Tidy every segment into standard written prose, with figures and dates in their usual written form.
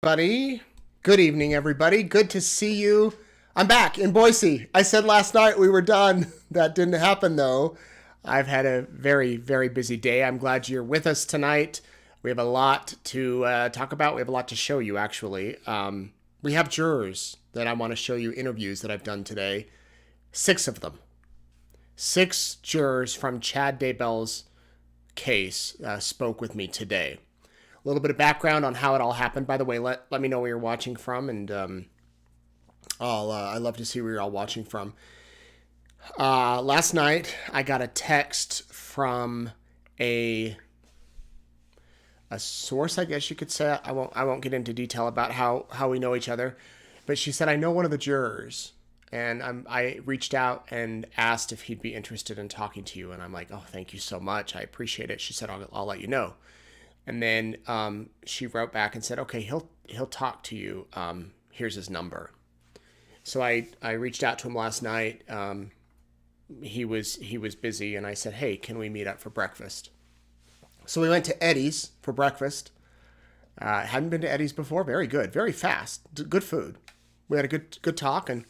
Buddy, good evening, everybody. Good to see you. I'm back in Boise. I said last night we were done. That didn't happen, though. I've had a very, very busy day. I'm glad you're with us tonight. We have a lot to talk about. We have a lot to show you, actually. We have jurors that I want to show you, interviews that I've done today. 6 of them. 6 jurors from Chad Daybell's case spoke with me today. A little bit of background on how it all happened. By the way, let me know where you're watching from, and I'd love to see where you're all watching from. Last night, I got a text from a source, I guess you could say. I won't get into detail about how we know each other, but she said, I know one of the jurors, and I reached out and asked if he'd be interested in talking to you, and I'm like, oh, thank you so much. I appreciate it. She said, I'll let you know. And then she wrote back and said, okay, he'll talk to you. Here's his number. So I reached out to him last night. He was busy, and I said, hey, can we meet up for breakfast? So we went to Eddie's for breakfast. Hadn't been to Eddie's before. Very good. Very fast. Good food. We had a good talk, and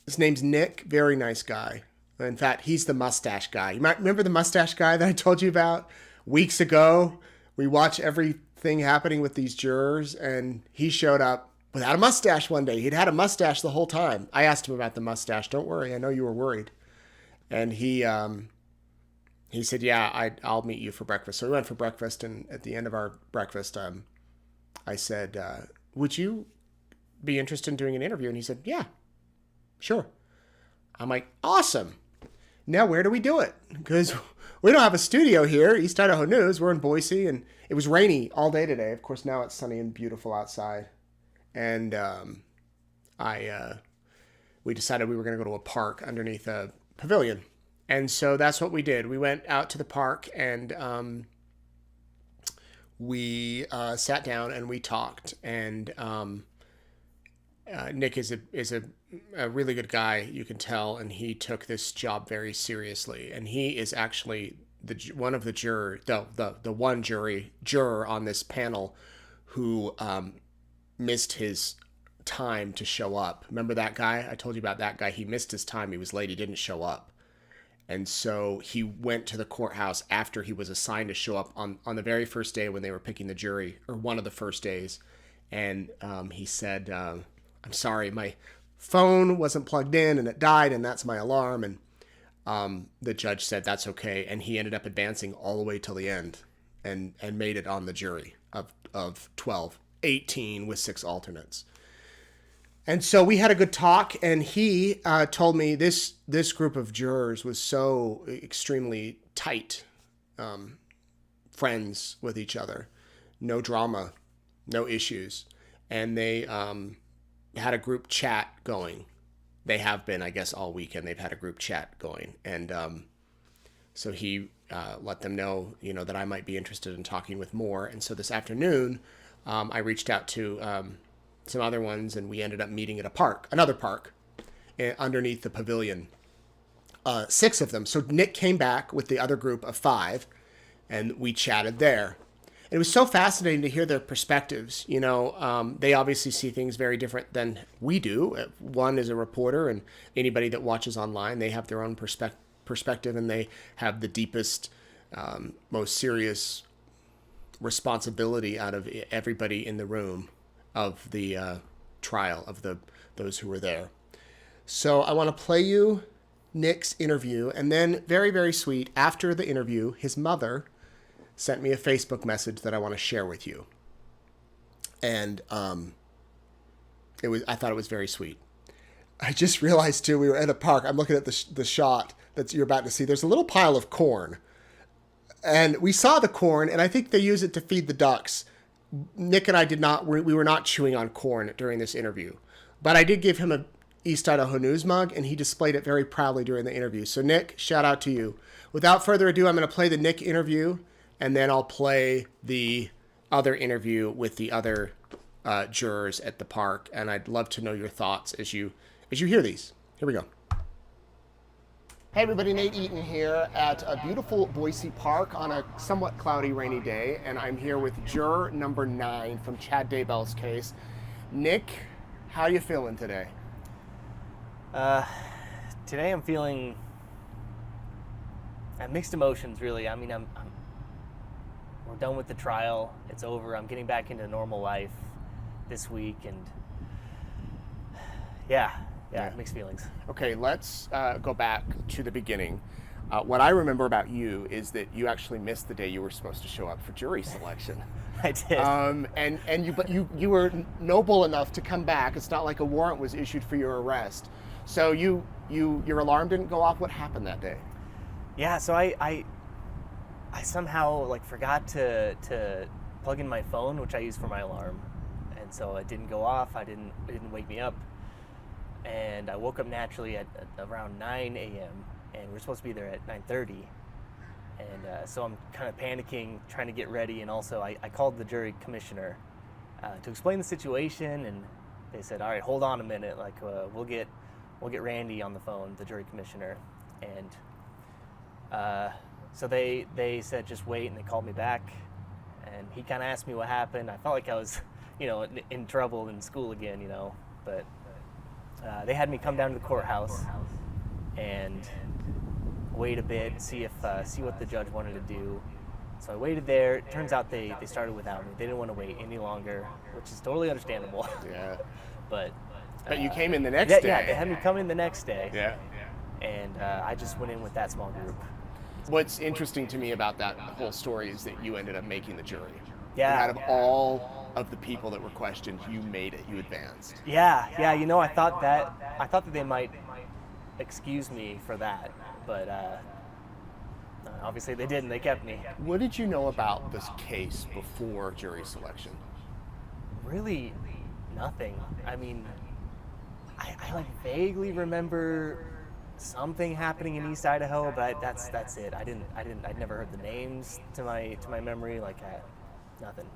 his name's Nick. Very nice guy. In fact, he's the mustache guy. You might remember the mustache guy that I told you about weeks ago. We watch everything happening with these jurors, and he showed up without a mustache one day. He'd had a mustache the whole time. I asked him about the mustache. Don't worry, I know you were worried. And he said, yeah, I'll meet you for breakfast. So we went for breakfast, and at the end of our breakfast, I said, would you be interested in doing an interview? And he said, yeah, sure. I'm like, awesome. Now where do we do it? Because we don't have a studio here, East Idaho News. We're in Boise, and it was rainy all day today. Of course, now it's sunny and beautiful outside. And we decided we were going to go to a park underneath a pavilion. And so that's what we did. We went out to the park, and we sat down and we talked. And Nick is a really good guy, you can tell, and he took this job very seriously. And he is actually the one juror on this panel who missed his time to show up. Remember that guy? I told you about that guy. He missed his time. He was late. He didn't show up. And so he went to the courthouse after he was assigned to show up on the very first day when they were picking the jury, or one of the first days. And he said, I'm sorry, my phone wasn't plugged in and it died, and that's my alarm. And the judge said, that's okay. And he ended up advancing all the way till the end and made it on the jury of 12, 18 with 6 alternates. And so we had a good talk, and he told me this group of jurors was so extremely tight, friends with each other, no drama, no issues. And they had a group chat going. They have been, I guess, all weekend. They've had a group chat going. And so he let them know, that I might be interested in talking with more. And so this afternoon, I reached out to some other ones, and we ended up meeting at another park, underneath the pavilion. 6 of them. So Nick came back with the other group of 5, and we chatted there. It was so fascinating to hear their perspectives. They obviously see things very different than we do. One is a reporter, and anybody that watches online, they have their own perspective, and they have the deepest, most serious responsibility out of everybody in the room of the trial, of those who were there. So I want to play you Nick's interview, and then very, very sweet, after the interview, his mother sent me a Facebook message that I want to share with you. And I thought it was very sweet. I just realized too, we were at a park. I'm looking at the shot that you're about to see. There's a little pile of corn, and we saw the corn, and I think they use it to feed the ducks. Nick and I we were not chewing on corn during this interview, but I did give him a East Idaho News mug, and he displayed it very proudly during the interview. So Nick, shout out to you. Without further ado, I'm going to play the Nick interview, and then I'll play the other interview with the other jurors at the park. And I'd love to know your thoughts as you hear these. Here we go. Hey everybody, Nate Eaton here at a beautiful Boise park on a somewhat cloudy, rainy day, and I'm here with juror number 9 from Chad Daybell's case. Nick, how you feeling today? Today I'm feeling mixed emotions, really. I mean, we're done with the trial. It's over. I'm getting back into normal life this week, and yeah, mixed feelings. Okay, let's go back to the beginning. What I remember about you is that you actually missed the day you were supposed to show up for jury selection. I did. But you were noble enough to come back. It's not like a warrant was issued for your arrest. So your alarm didn't go off. What happened that day? Yeah, so I somehow forgot to plug in my phone, which I use for my alarm, and so it didn't go off. It didn't wake me up, and I woke up naturally at around 9 a.m. and we're supposed to be there at 9:30, and so I'm kind of panicking, trying to get ready, and also I called the jury commissioner to explain the situation, and they said, "All right, hold on a minute. We'll get Randy on the phone, the jury commissioner," and so they said just wait, and they called me back, and he kind of asked me what happened. I felt like I was, in trouble in school again, but they had me come down to the courthouse and wait a bit, see what the judge wanted to do. So I waited there. It turns out they started without me. They didn't want to wait any longer, which is totally understandable. Yeah. But you came in the next day. Yeah, they had me come in the next day. Yeah. And I just went in with that small group. What's interesting to me about that whole story is that you ended up making the jury. Yeah. And out of all of the people that were questioned, you made it. You advanced. Yeah. I thought that they might excuse me for that, but obviously they didn't. They kept me. What did you know about this case before jury selection? Really, nothing. I mean, I vaguely remember something happening in East Idaho, but that's it. I'd never heard the names to my memory. Nothing.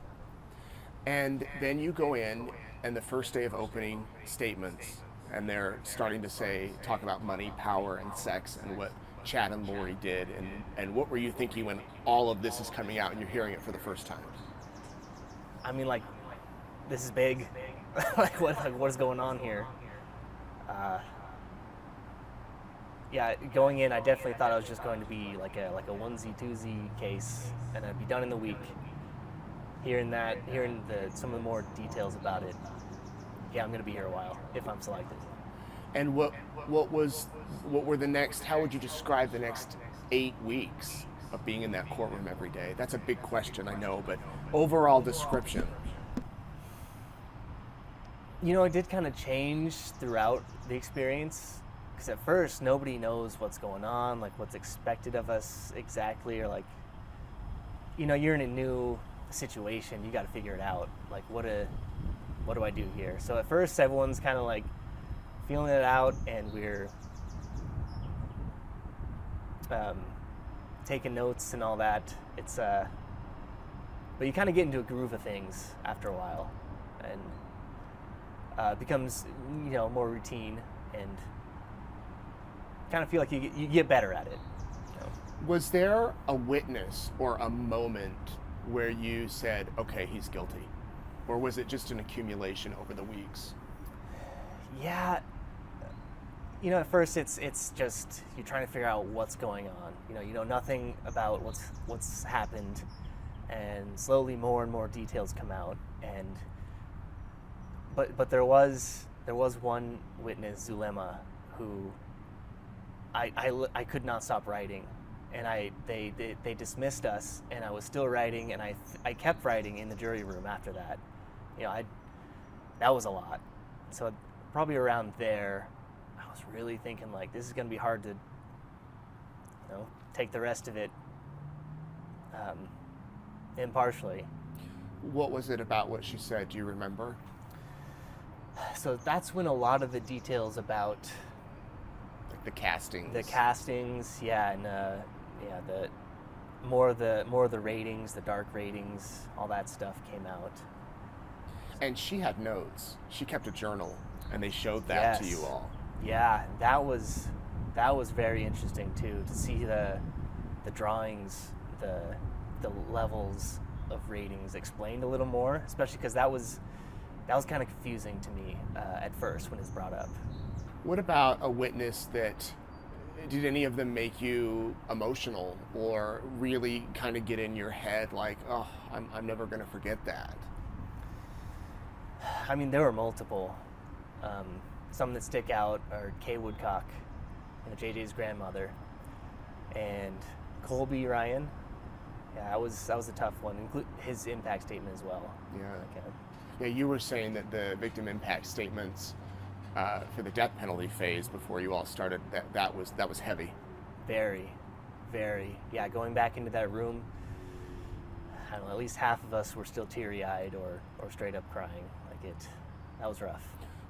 And then you go in, and the first day of opening statements, and they're starting to talk about money, power, and sex, and what Chad and Lori did, and what were you thinking when all of this is coming out and you're hearing it for the first time? I mean, this is big. What is going on here? Yeah, going in, I definitely thought I was just going to be like a onesie-twosie case, and I'd be done in the week. Hearing some of the more details about it, yeah, I'm going to be here a while if I'm selected. And what were the next? How would you describe the next 8 weeks of being in that courtroom every day? That's a big question, I know, but overall description. It did kind of change throughout the experience. Because at first, nobody knows what's going on, what's expected of us exactly, or you're in a new situation, you got to figure it out. What do I do here? So at first, everyone's kind of feeling it out, and we're taking notes and all that. It's but you kind of get into a groove of things after a while, and it becomes more routine, and kind of feel like you get better at it. Was there a witness or a moment where you said, okay, he's guilty? Or was it just an accumulation over the weeks? Yeah. At first it's just you're trying to figure out what's going on. You know nothing about what's happened, and slowly more and more details come out, and but there was one witness, Zulema, who I could not stop writing, and they dismissed us, and I was still writing, and I kept writing in the jury room after that. That was a lot. So probably around there, I was really thinking this is going to be hard to take the rest of it impartially. What was it about what she said? Do you remember? So that's when a lot of the details about the castings. Yeah, and the more of the ratings, the dark ratings, all that stuff came out. And she had notes. She kept a journal, and they showed that to you all. Yeah, that was that was very interesting too, to see the drawings, the levels of ratings explained a little more, especially because that was kind of confusing to me at first when it's brought up. What about a witness that, did any of them make you emotional or really kind of get in your head like, oh, I'm never going to forget that? I mean, there were multiple. Some that stick out are Kay Woodcock, JJ's grandmother, and Colby Ryan. Yeah, that was a tough one. His impact statement as well. Yeah. Yeah, you were saying that the victim impact statements for the death penalty phase before you all started, that was heavy. Very, very. Yeah, going back into that room, I don't know, at least half of us were still teary-eyed or straight up crying. That was rough.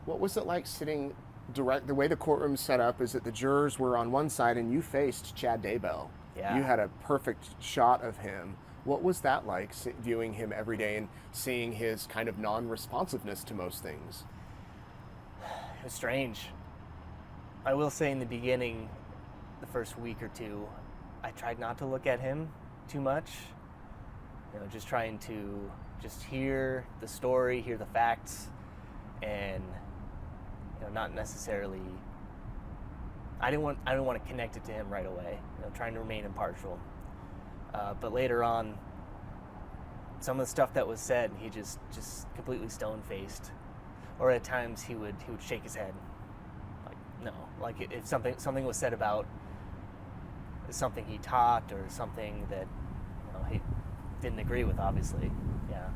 What was it like sitting direct? The way the courtroom's set up is that the jurors were on one side and you faced Chad Daybell. Yeah. You had a perfect shot of him. What was that like, viewing him every day and seeing his kind of non-responsiveness to most things? It was strange. I will say in the beginning, the first week or two, I tried not to look at him too much. Just trying to just hear the story, hear the facts, and not necessarily. I didn't want to connect it to him right away. Trying to remain impartial. But later on, some of the stuff that was said, he just completely stone-faced, or at times he would shake his head, like no, like if something was said about something he taught or something that he didn't agree with, obviously. Yeah.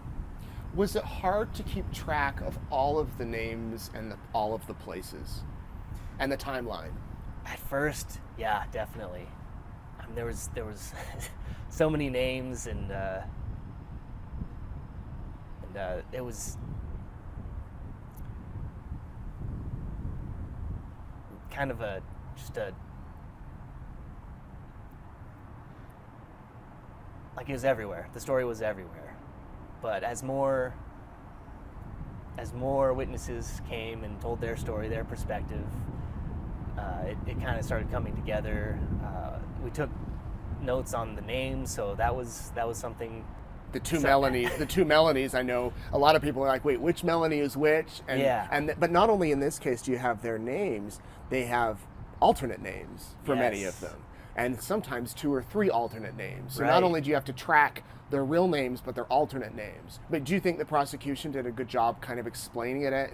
Was it hard to keep track of all of the names and all of the places and the timeline? At first, yeah, definitely. I mean, there was so many names, and it was kind of like it was everywhere. The story was everywhere. But as more witnesses came and told their story, their perspective, it kind of started coming together. We took notes on the names, so that was something. The two Melanies. I know a lot of people are like, wait, which Melanie is which? And, yeah. But not only in this case do you have their names, they have alternate names for many of them, and sometimes 2 or 3 alternate names. So not only do you have to track their real names, but their alternate names. But do you think the prosecution did a good job kind of explaining it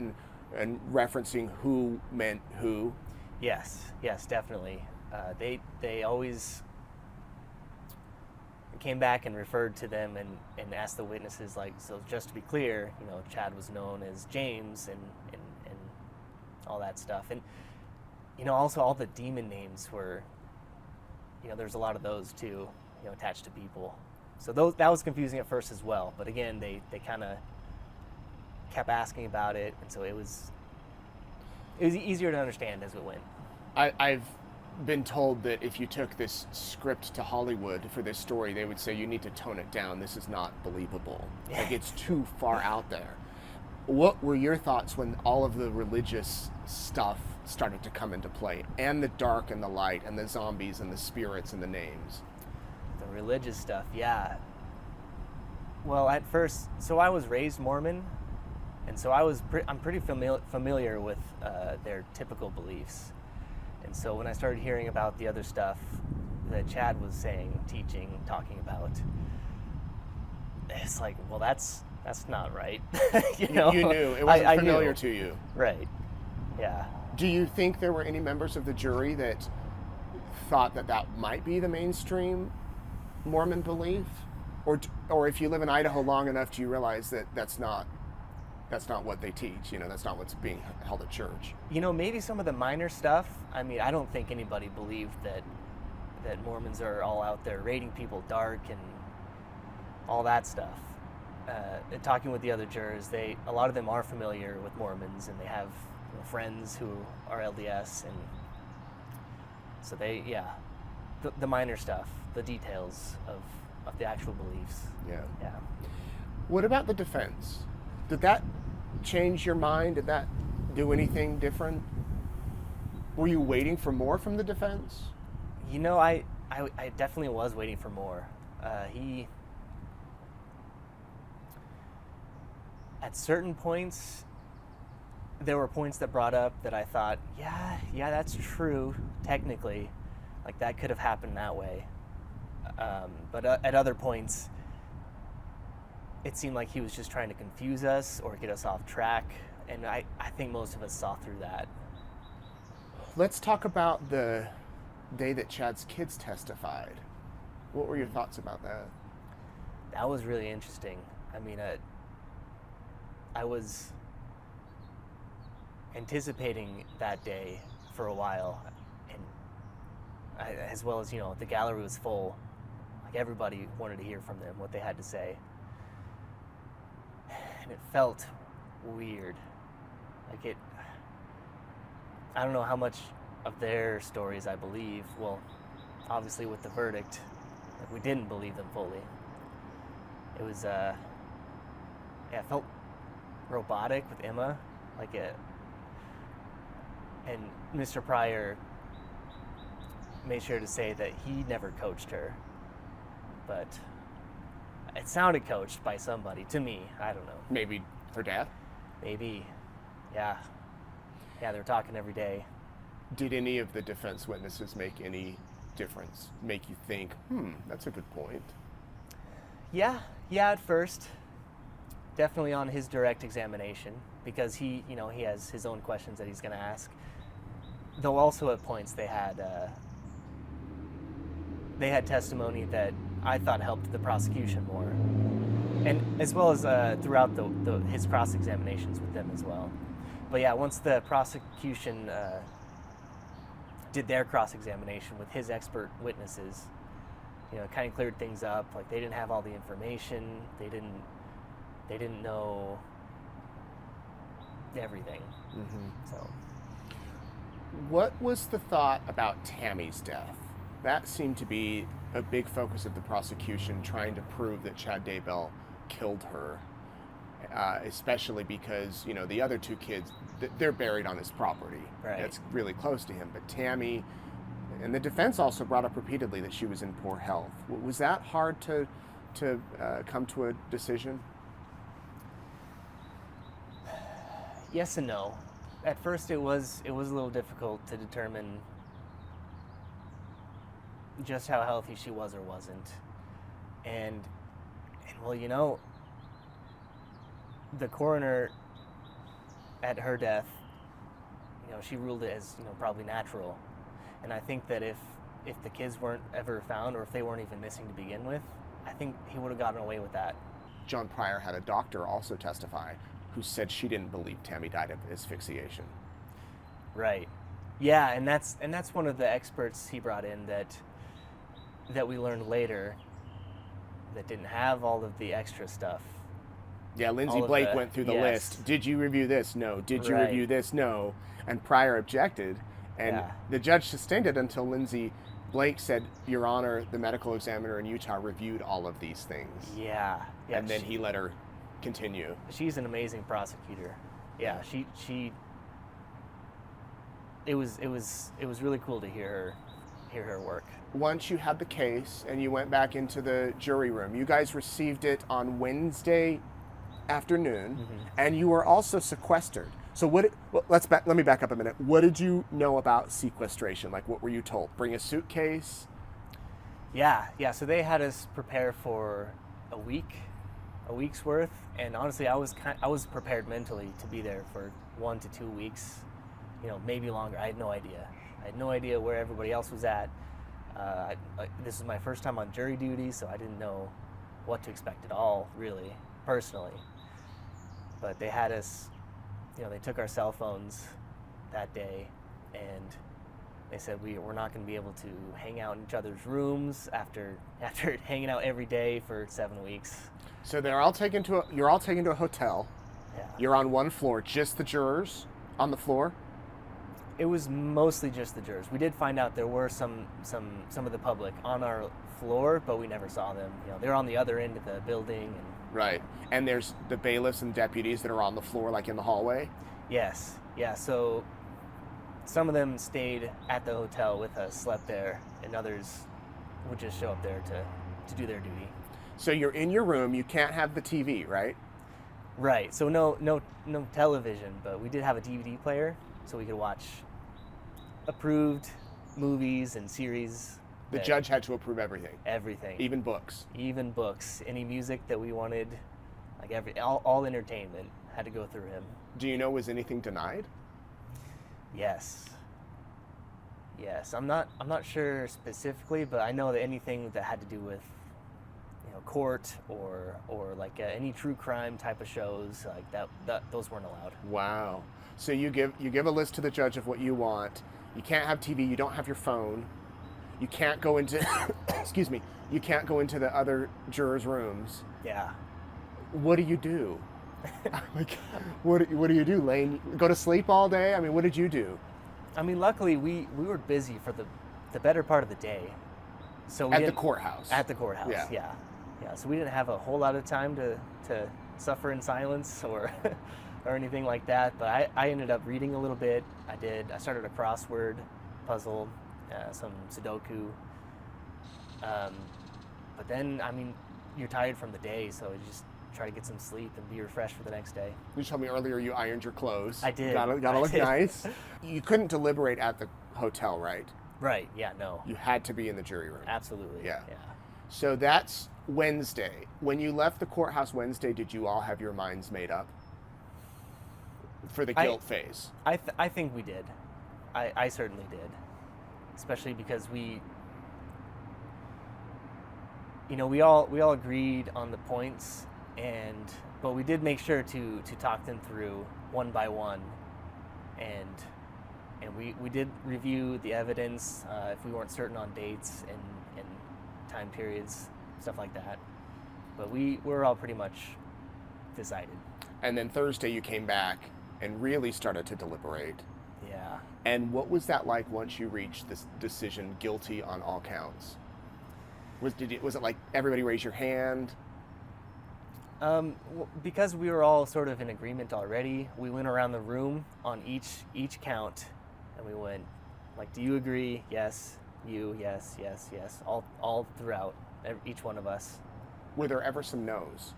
and referencing who meant who? Yes, definitely. They always came back and referred to them and asked the witnesses, like, so just to be clear, Chad was known as James and all that stuff. And, also all the demon names were, there's a lot of those too, attached to people. So that was confusing at first as well. But again, they kind of kept asking about it, and so it was easier to understand as it went. I've been told that if you took this script to Hollywood for this story, they would say you need to tone it down. This is not believable. Like, it's too far out there. What were your thoughts when all of the religious stuff started to come into play, and the dark and the light and the zombies and the spirits and the names? The religious stuff, yeah. Well, at first, so I was raised Mormon, and so I'm pretty familiar with their typical beliefs. And so when I started hearing about the other stuff that Chad was saying, teaching, talking about, it's like, well, that's not right. You knew it wasn't familiar to you, right? Yeah. Do you think there were any members of the jury that thought that might be the mainstream Mormon belief, or if you live in Idaho long enough, do you realize that that's not what they teach? That's not what's being held at church. Maybe some of the minor stuff. I mean, I don't think anybody believed that Mormons are all out there rating people dark and all that stuff. Talking with the other jurors, a lot of them are familiar with Mormons, and they have friends who are LDS, and so the minor stuff, the details of the actual beliefs. Yeah. Yeah. What about the defense? Did that change your mind? Did that do anything different? Were you waiting for more from the defense? You know, I definitely was waiting for more. At certain points, there were points that brought up that I thought, yeah, that's true, technically. Like, that could have happened that way. But at other points, it seemed like he was just trying to confuse us or get us off track. And I think most of us saw through that. Let's talk about the day that Chad's kids testified. What were your thoughts about that? That was really interesting. I mean, I was anticipating that day for a while, and as well as, the gallery was full. Like, everybody wanted to hear from them, what they had to say. And it felt weird. Like, I don't know how much of their stories I believe. Well, obviously with the verdict, like, we didn't believe them fully. It was, it felt robotic with Emma, and Mr. Pryor made sure to say that he never coached her, but it sounded coached by somebody to me. I don't know. Maybe her dad? Maybe, yeah. Yeah, they were talking every day. Did any of the defense witnesses make any difference? Make you think, that's a good point? Yeah, at first. Definitely on his direct examination, because he has his own questions that he's going to ask. Though also at points they had testimony that I thought helped the prosecution more, and as well as throughout his cross-examinations with them as well. But yeah, once the prosecution did their cross-examination with his expert witnesses, it kind of cleared things up. Like, they didn't have all the information. They didn't know everything. Mm-hmm. So, what was the thought about Tammy's death? That seemed to be a big focus of the prosecution, trying to prove that Chad Daybell killed her, especially because, the other two kids, they're buried on his property. Right. That's really close to him. But Tammy, and the defense also brought up repeatedly that she was in poor health. Was that hard to come to a decision? Yes and no. At first, it was a little difficult to determine just how healthy she was or wasn't, and well, the coroner at her death, she ruled it as probably natural, and I think that if the kids weren't ever found, or if they weren't even missing to begin with, I think he would have gotten away with that. John Pryor had a doctor also testify who said she didn't believe Tammy died of asphyxiation. Right. Yeah, and that's one of the experts he brought in that we learned later that didn't have all of the extra stuff. Yeah, Lindsay Blake went through the list. Did you review this? No. Did you review this? No. And Pryor objected, and the judge sustained it until Lindsay Blake said, Your Honor, the medical examiner in Utah reviewed all of these things. Yeah. And then he let her continue. She's an amazing prosecutor. Yeah, it was really cool to hear her work. Once you had the case and you went back into the jury room, you guys received it on Wednesday afternoon, and you were also sequestered. So let me back up a minute. What did you know about sequestration? Like, what were you told? Bring a suitcase? Yeah. So they had us prepare for a week's worth, and honestly, I was prepared mentally to be there for 1 to 2 weeks, maybe longer. I had no idea where everybody else was at. This is my first time on jury duty, so I didn't know what to expect at all, really, personally. But they had us, they took our cell phones that day, and they said we're not going to be able to hang out in each other's rooms after hanging out every day for 7 weeks. So you're all taken to a hotel. Yeah. You're on one floor, just the jurors on the floor? It was mostly just the jurors. We did find out there were some of the public on our floor, but we never saw them. They're on the other end of the building. And right. And there's the bailiffs and deputies that are on the floor, like in the hallway? Yes. Yeah, so some of them stayed at the hotel with us, slept there, and others would just show up there to do their duty. So you're in your room. You can't have the TV, right? Right. So no television, but we did have a DVD player, so we could watch approved movies and series. The judge had to approve everything. Everything. Even books. Even books. Any music that we wanted, like all entertainment had to go through him. Do you know, was anything denied? Yes. Yes. I'm not sure specifically, but I know that anything that had to do with court or like any true crime type of shows like that those weren't allowed. Wow. So you give a list to the judge of what you want. You can't have TV, you don't have your phone. You can't go into excuse me. You can't go into the other jurors' rooms. Yeah. What do you do? Like, what do you do, Lane? Go to sleep all day? I mean, what did you do? I mean, luckily we were busy for the better part of the day. So at the courthouse. At the courthouse. Yeah. So we didn't have a whole lot of time to suffer in silence or or anything like that. But I ended up reading a little bit. I started a crossword puzzle, some Sudoku. But then, I mean, you're tired from the day, so you just try to get some sleep and be refreshed for the next day. You told me earlier you ironed your clothes. I did. Gotta look nice. You couldn't deliberate at the hotel, right? Right. Yeah. No. You had to be in the jury room. Absolutely. Yeah. So that's Wednesday. When you left the courthouse Wednesday, did you all have your minds made up for the guilt phase? I think we did. I certainly did. Especially because we all agreed on the points, but we did make sure to talk them through one by one, and we did review the evidence if we weren't certain on dates and time periods, stuff like that. But we were all pretty much decided. And then Thursday you came back and really started to deliberate. Yeah. And what was that like once you reached this decision, guilty on all counts? Was it like everybody raise your hand? Because we were all sort of in agreement already, we went around the room on each count, and we went like, "Do you agree? Yes. You? Yes. Yes. Yes." All throughout, each one of us. Were there ever some no's?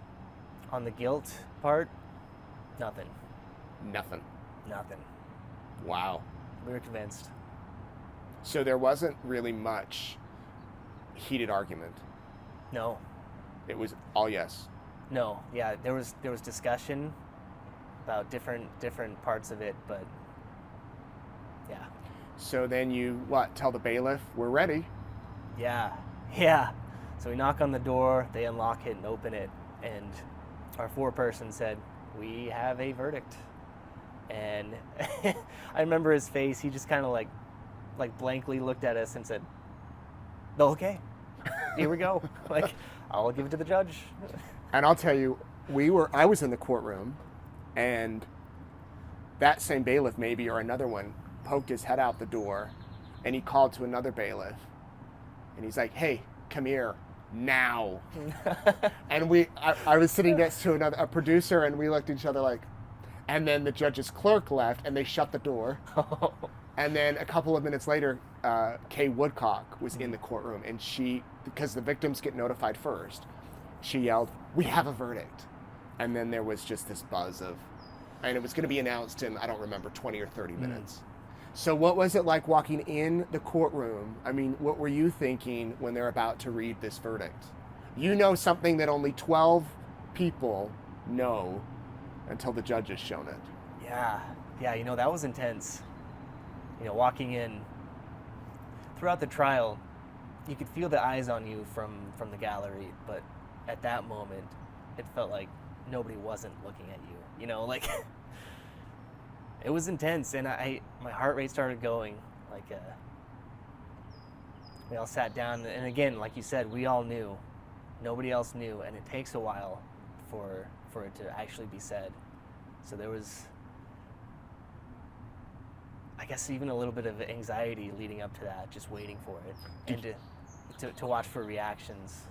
On the guilt part, nothing. Nothing. Wow. We were convinced. So there wasn't really much heated argument. No. It was all yes. No. Yeah, there was discussion about different parts of it, but yeah. So then you tell the bailiff we're ready? Yeah. So we knock on the door, they unlock it and open it, and our foreperson said, "We have a verdict." And I remember his face. He just kind of like blankly looked at us and said, "Oh, okay, here we go." Like, I'll give it to the judge. And I'll tell you, I was in the courtroom, and that same bailiff maybe or another one poked his head out the door, and he called to another bailiff, and he's like, "Hey, come here now." And I was sitting next to a producer, and we looked at each other like, and then the judge's clerk left, and they shut the door. And then a couple of minutes later, Kay Woodcock was in the courtroom, and because the victims get notified first, she yelled, "We have a verdict." And then there was just this buzz and it was going to be announced in, I don't remember, 20 or 30 minutes. So what was it like walking in the courtroom? I mean, what were you thinking when they're about to read this verdict? You know something that only 12 people know until the judge has shown it. Yeah, that was intense. Walking in, throughout the trial, you could feel the eyes on you from the gallery, but at that moment, it felt like nobody wasn't looking at you. Like, it was intense, and my heart rate started going. Like, we all sat down, and again, like you said, we all knew. Nobody else knew, and it takes a while for it to actually be said. So there was, I guess, even a little bit of anxiety leading up to that, just waiting for it, and to watch for reactions.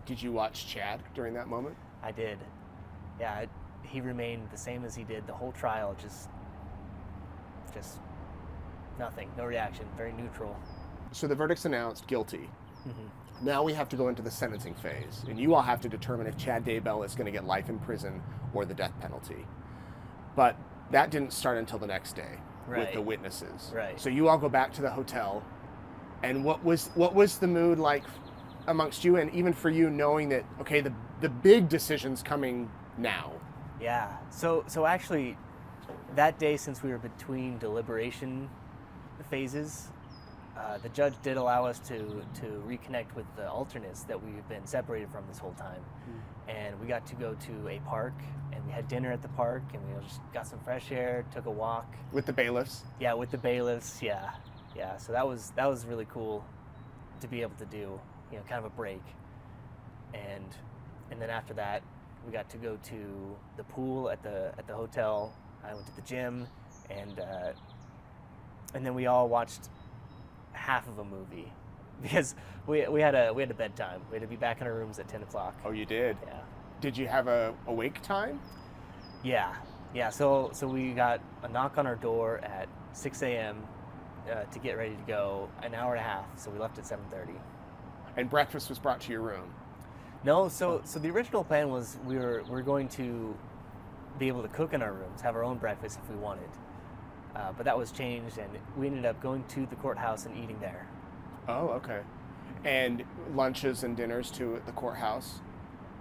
Did you watch Chad during that moment? I did. Yeah, he remained the same as he did the whole trial, just Nothing. No reaction. Very neutral. So the verdict's announced, guilty. Mm-hmm. Now we have to go into the sentencing phase, and you all have to determine if Chad Daybell is going to get life in prison or the death penalty. But that didn't start until the next day with the witnesses. Right. So you all go back to the hotel, and what was the mood like amongst you, and even for you, knowing that, okay, the big decision's coming now? Yeah. So actually, that day, since we were between deliberation phases, the judge did allow us to reconnect with the alternates that we've been separated from this whole time. And we got to go to a park, and we had dinner at the park, and we just got some fresh air, took a walk. With the bailiffs? Yeah, with the bailiffs, yeah. So that was really cool to be able to do, kind of a break. And then after that, we got to go to the pool at the hotel. I went to the gym, and then we all watched half of a movie because we had a bedtime. We had to be back in our rooms at 10 o'clock. Oh, you did? Yeah. Did you have a awake time? Yeah. So we got a knock on our door at 6 a.m. To get ready to go, an hour and a half. So we left at 7:30. And breakfast was brought to your room? No. So the original plan was we're going to be able to cook in our rooms, have our own breakfast if we wanted. But that was changed, and we ended up going to the courthouse and eating there. Oh, okay. And lunches and dinners too at the courthouse?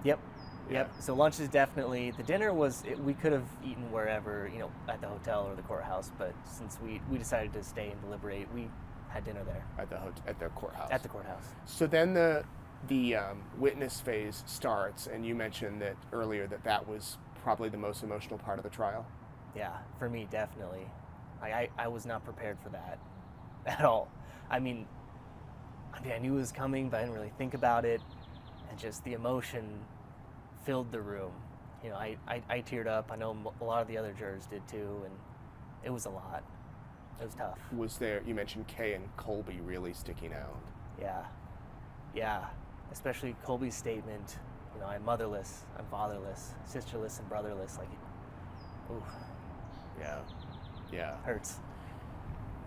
Yep. Yeah. Yep. So lunch is definitely, the dinner we could have eaten wherever, at the hotel or the courthouse, but since we decided to stay and deliberate, we had dinner there. At the courthouse? At the courthouse. So then the witness phase starts, and you mentioned that earlier that was probably the most emotional part of the trial? Yeah, for me, definitely. I was not prepared for that at all. I mean, I knew it was coming, but I didn't really think about it, and just the emotion filled the room. I teared up. I know a lot of the other jurors did too, and it was a lot. It was tough. You mentioned Kay and Colby really sticking out. Yeah. Especially Colby's statement, I'm motherless, I'm fatherless, sisterless and brotherless. Ooh. Yeah. Hurts.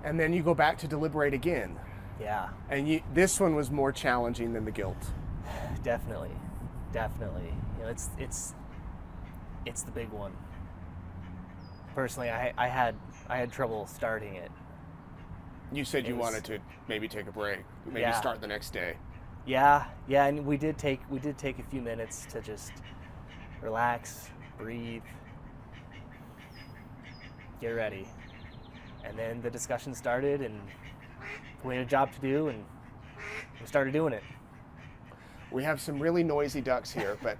And And then you go back to deliberate again. Yeah. And this one was more challenging than the guilt. Definitely. It's the big one. Personally, I had trouble starting it. You said you wanted to maybe take a break, maybe start the next day. Yeah, and we did take a few minutes to just relax, breathe, get ready. And then the discussion started, and we had a job to do, and we started doing it. We have some really noisy ducks here, but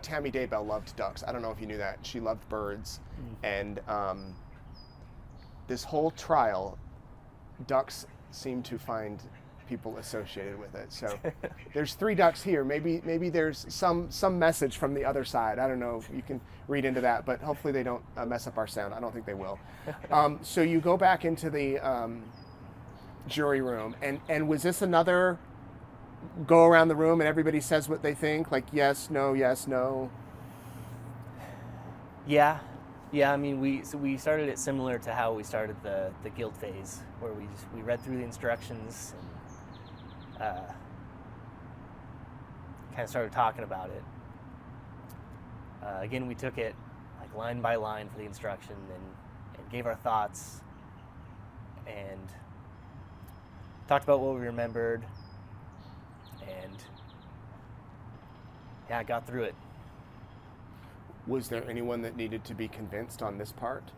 Tammy Daybell loved ducks. I don't know if you knew that. She loved birds. And this whole trial, ducks seem to find people associated with it. So there's 3 ducks here. Maybe there's some message from the other side. I don't know if you can read into that, but hopefully they don't mess up our sound. I don't think they will. So you go back into the jury room, and was this another go around the room and everybody says what they think, like yes, no, yes, no? Yeah. I mean, we started it similar to how we started the guilt phase, where we read through the instructions and kind of started talking about it. Again, we took it line by line for the instruction and gave our thoughts and talked about what we remembered, and I got through it. Was there anyone that needed to be convinced on this part?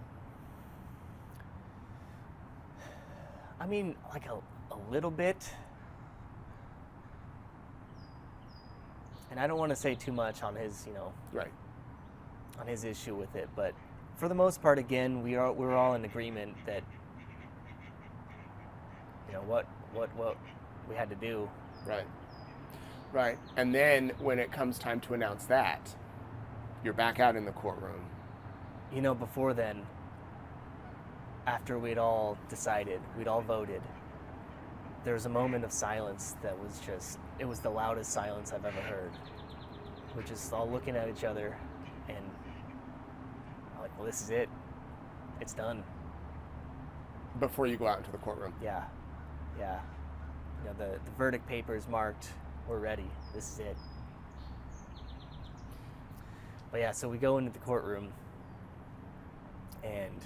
I mean, a little bit. And I don't want to say too much on his, Right. on his issue with it, but for the most part, again, we're all in agreement that, what we had to do. Right. And then when it comes time to announce that, you're back out in the courtroom. Before then, after we'd all decided, we'd all voted, there was a moment of silence that was it was the loudest silence I've ever heard. We're just all looking at each other, and I'm like, well, this is it. It's done. before you go out into the courtroom. Yeah. You know, the verdict paper is marked. We're ready. This is it. But yeah, so we go into the courtroom, and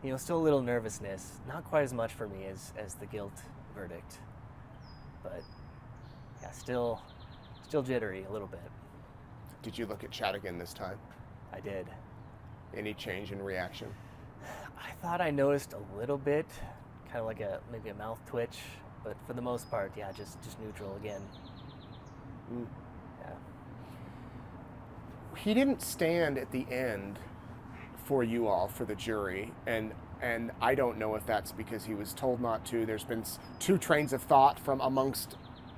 you know, still a little nervousness. Not quite as much for me as the guilt verdict, but yeah, still jittery a little bit. Did you look at Chad again this time? I did. Any change in reaction? I thought I noticed a little bit, kind of like maybe a mouth twitch, but for the most part, yeah, just neutral again. Yeah. He didn't stand at the end for you all, for the jury, and I don't know if that's because he was told not to. There's been two trains of thought from amongst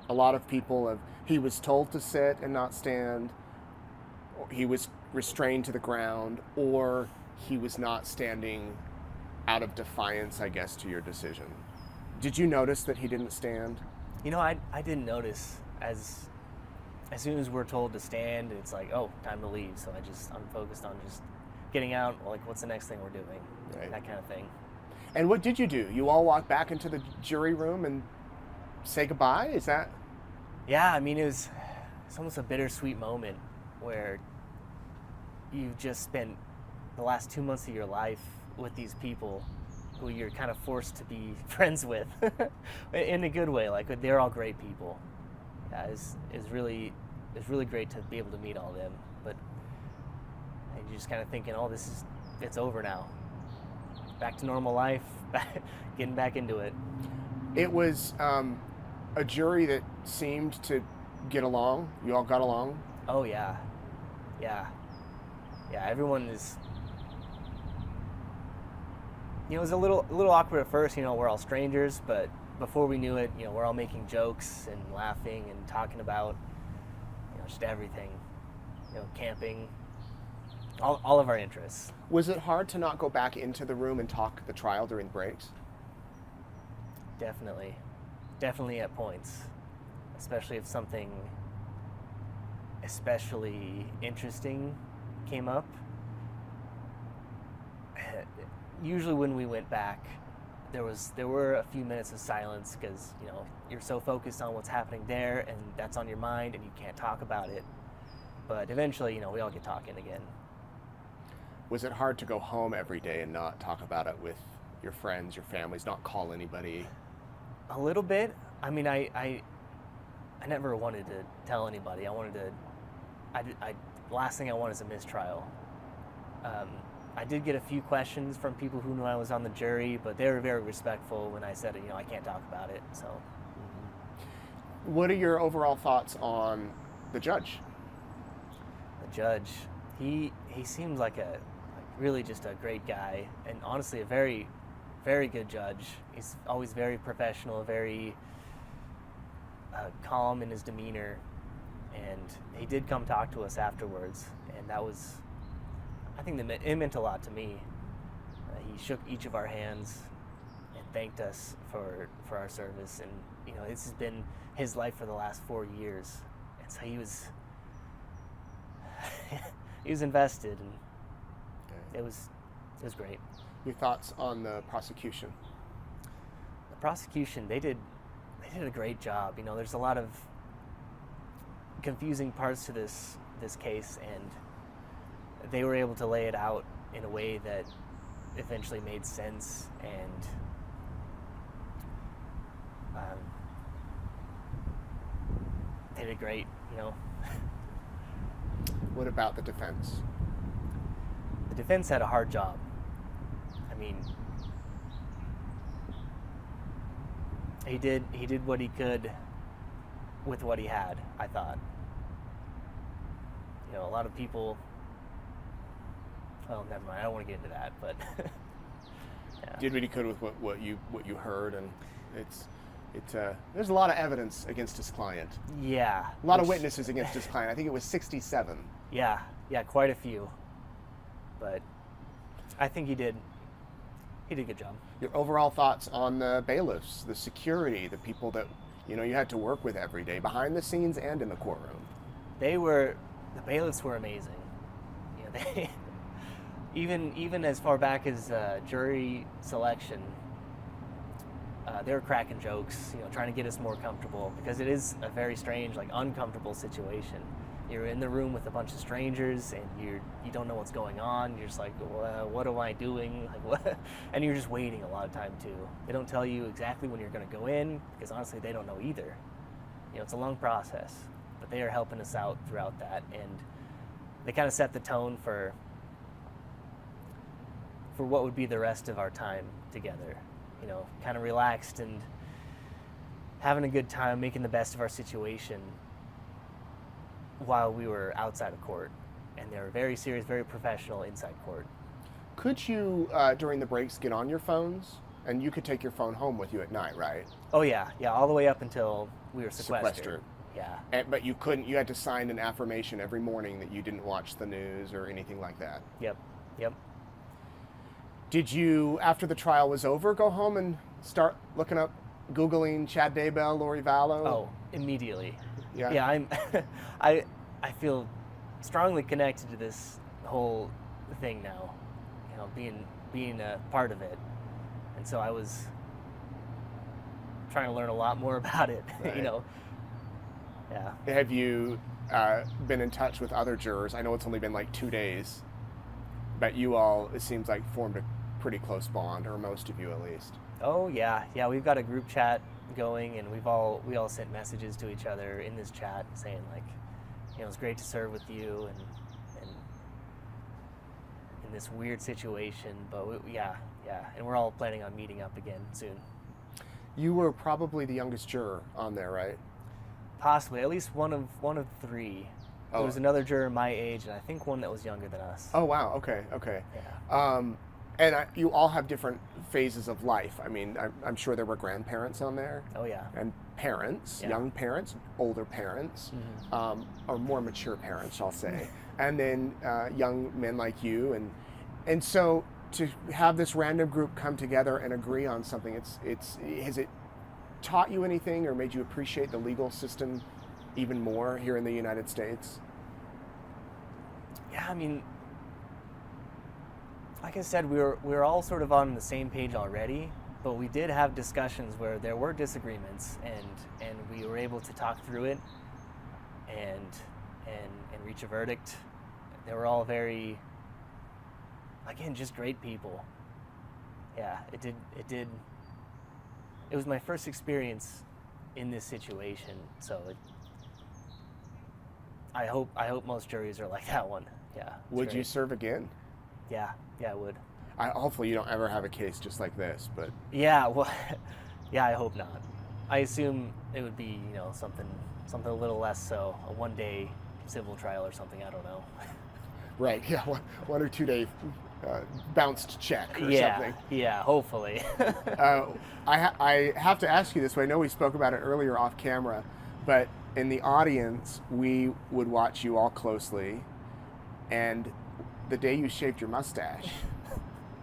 a lot of people of he was told to sit and not stand, or he was restrained to the ground, or he was not standing out of defiance, I guess, to your decision. Did you notice that he didn't stand? You know, I didn't notice. As soon as we're told to stand, it's like, oh, time to leave. So I'm focused on just getting out, like what's the next thing we're doing, right. That kind of thing. And what did you do? You all walked back into the jury room and say goodbye? Is that? Yeah, I mean, it's almost a bittersweet moment where you've just spent the last 2 months of your life with these people who you're kind of forced to be friends with in a good way. Like, they're all great people. Yeah, it's really great to be able to meet all of them. But you're just kind of thinking, oh, it's over now. Back to normal life, getting back into it. It was a jury that seemed to get along. You all got along? Oh, yeah. Everyone is. You know, it was a little awkward at first. You know, we're all strangers, but before we knew it, you know, we're all making jokes and laughing and talking about, you know, just everything. You know, camping, all of our interests. Was it hard to not go back into the room and talk the trial during breaks? Definitely at points, especially if something especially interesting came up. Usually when we went back, there were a few minutes of silence because, you know, you're so focused on what's happening there and that's on your mind and you can't talk about it. But eventually, you know, we all get talking again. Was it hard to go home every day and not talk about it with your friends, your families, not call anybody? A little bit. I mean, I never wanted to tell anybody. Last thing I want is a mistrial. I did get a few questions from people who knew I was on the jury, but they were very respectful when I said, you know, I can't talk about it. So, What are your overall thoughts on the judge? The judge, he seems like really just a great guy, and honestly a very, very good judge. He's always very professional, very calm in his demeanor, and he did come talk to us afterwards, and that was, I think it meant a lot to me. He shook each of our hands and thanked us for our service, and you know, this has been his life for the last 4 years, and so he was invested, and it was great. Your thoughts on the prosecution? The prosecution, they did a great job. You know, there's a lot of confusing parts to this case, and they were able to lay it out in a way that eventually made sense, and they did great, you know. What about the defense? The defense had a hard job. I mean, he did what he could with what he had, I thought. You know, a lot of people, well, never mind, I don't want to get into that, but yeah. Did what he could with what you heard, and there's a lot of evidence against his client. Yeah. A lot of witnesses against his client. I think it was 67. Yeah, quite a few. But I think he did a good job. Your overall thoughts on the bailiffs, the security, the people that, you know, you had to work with every day, behind the scenes and in the courtroom? The bailiffs were amazing. You know, they even as far back as jury selection, they were cracking jokes, trying to get us more comfortable, because it is a very strange, like, uncomfortable situation. You're in the room with a bunch of strangers, and you don't know what's going on. You're just like, well, what am I doing? Like, what? And you're just waiting a lot of time too. They don't tell you exactly when you're going to go in, because honestly, they don't know either. It's a long process, but they are helping us out throughout that, and they kind of set the tone for what would be the rest of our time together. Kind of relaxed and having a good time, making the best of our situation while we were outside of court. And they were very serious, very professional inside court. Could you, during the breaks, get on your phones? And you could take your phone home with you at night, right? Oh, yeah, all the way up until we were sequestered. Yeah. But you couldn't, you had to sign an affirmation every morning that you didn't watch the news or anything like that. Yep. Did you, after the trial was over, go home and start looking up, Googling Chad Daybell, Lori Vallow? Oh, immediately. Yeah. I feel strongly connected to this whole thing now, being a part of it. And so I was trying to learn a lot more about it, right. Yeah. Have you been in touch with other jurors? I know it's only been like 2 days, but you all, it seems like, formed a pretty close bond, or most of you at least. Oh, yeah. We've got a group chat going, and we all sent messages to each other in this chat saying, like, it's great to serve with you, and in this weird situation, but yeah, and we're all planning on meeting up again soon. You were probably the youngest juror on there, right? Possibly, at least one of three. Oh. There was another juror my age, and I think one that was younger than us. Oh, wow. Okay. Yeah. And you all have different phases of life. I mean, I'm sure there were grandparents on there. Oh, yeah. And parents, Yeah. young parents, older parents, or more mature parents, I'll say. And then young men like you. And so to have this random group come together and agree on something, has it taught you anything or made you appreciate the legal system even more here in the United States? Yeah, I mean, like I said, we were all sort of on the same page already, but we did have discussions where there were disagreements, and we were able to talk through it and reach a verdict. They were all very, again, just great people. Yeah, it was my first experience in this situation, so I hope most juries are like that one. Yeah. Would great. you serve again? Yeah, I would. Hopefully you don't ever have a case just like this, but... Yeah, well, yeah, I hope not. I assume it would be, something a little less so, a one-day civil trial or something, I don't know. Right, yeah, 1 or 2 day bounced check or something. Yeah, hopefully. I have to ask you this, I know we spoke about it earlier off camera, but in the audience, we would watch you all closely, and the day you shaved your mustache,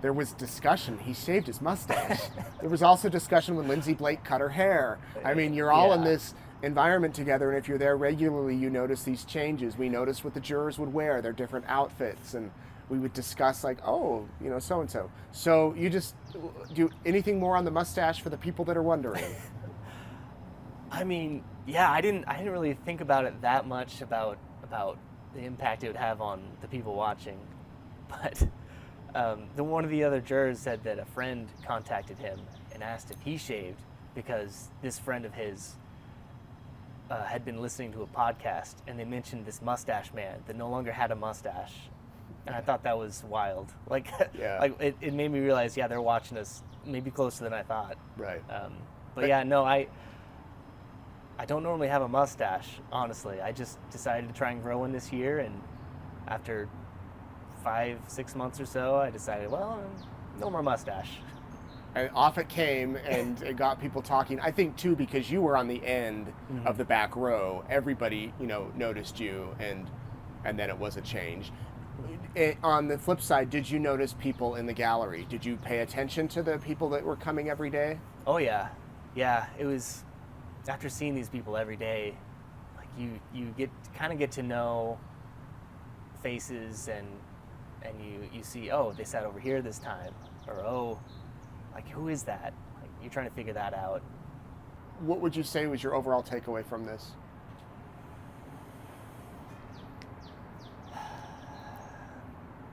there was discussion. He shaved his mustache. There was also discussion when Lindsay Blake cut her hair. I mean, you're all in this environment together, and if you're there regularly, you notice these changes. We noticed what the jurors would wear, their different outfits, and we would discuss, like, oh, so-and-so. So you just do anything more on the mustache for the people that are wondering? I mean, yeah, I didn't really think about it that much, about the impact it would have on the people watching. But one of the other jurors said that a friend contacted him and asked if he shaved because this friend of his had been listening to a podcast, and they mentioned this mustache man that no longer had a mustache. And I thought that was wild. Like, it made me realize, they're watching us maybe closer than I thought. Right. But yeah, no, I don't normally have a mustache, honestly. I just decided to try and grow one this year, and after 5-6 months or so, I decided, well, no more mustache. And off it came, and it got people talking. I think, too, because you were on the end of the back row, everybody, noticed you, and then it was a change. On the flip side, did you notice people in the gallery? Did you pay attention to the people that were coming every day? Oh, yeah. Yeah, it was, after seeing these people every day, like, you get to know faces, and you see, oh, they sat over here this time, or oh, like, who is that? Like, you're trying to figure that out. What would you say was your overall takeaway from this?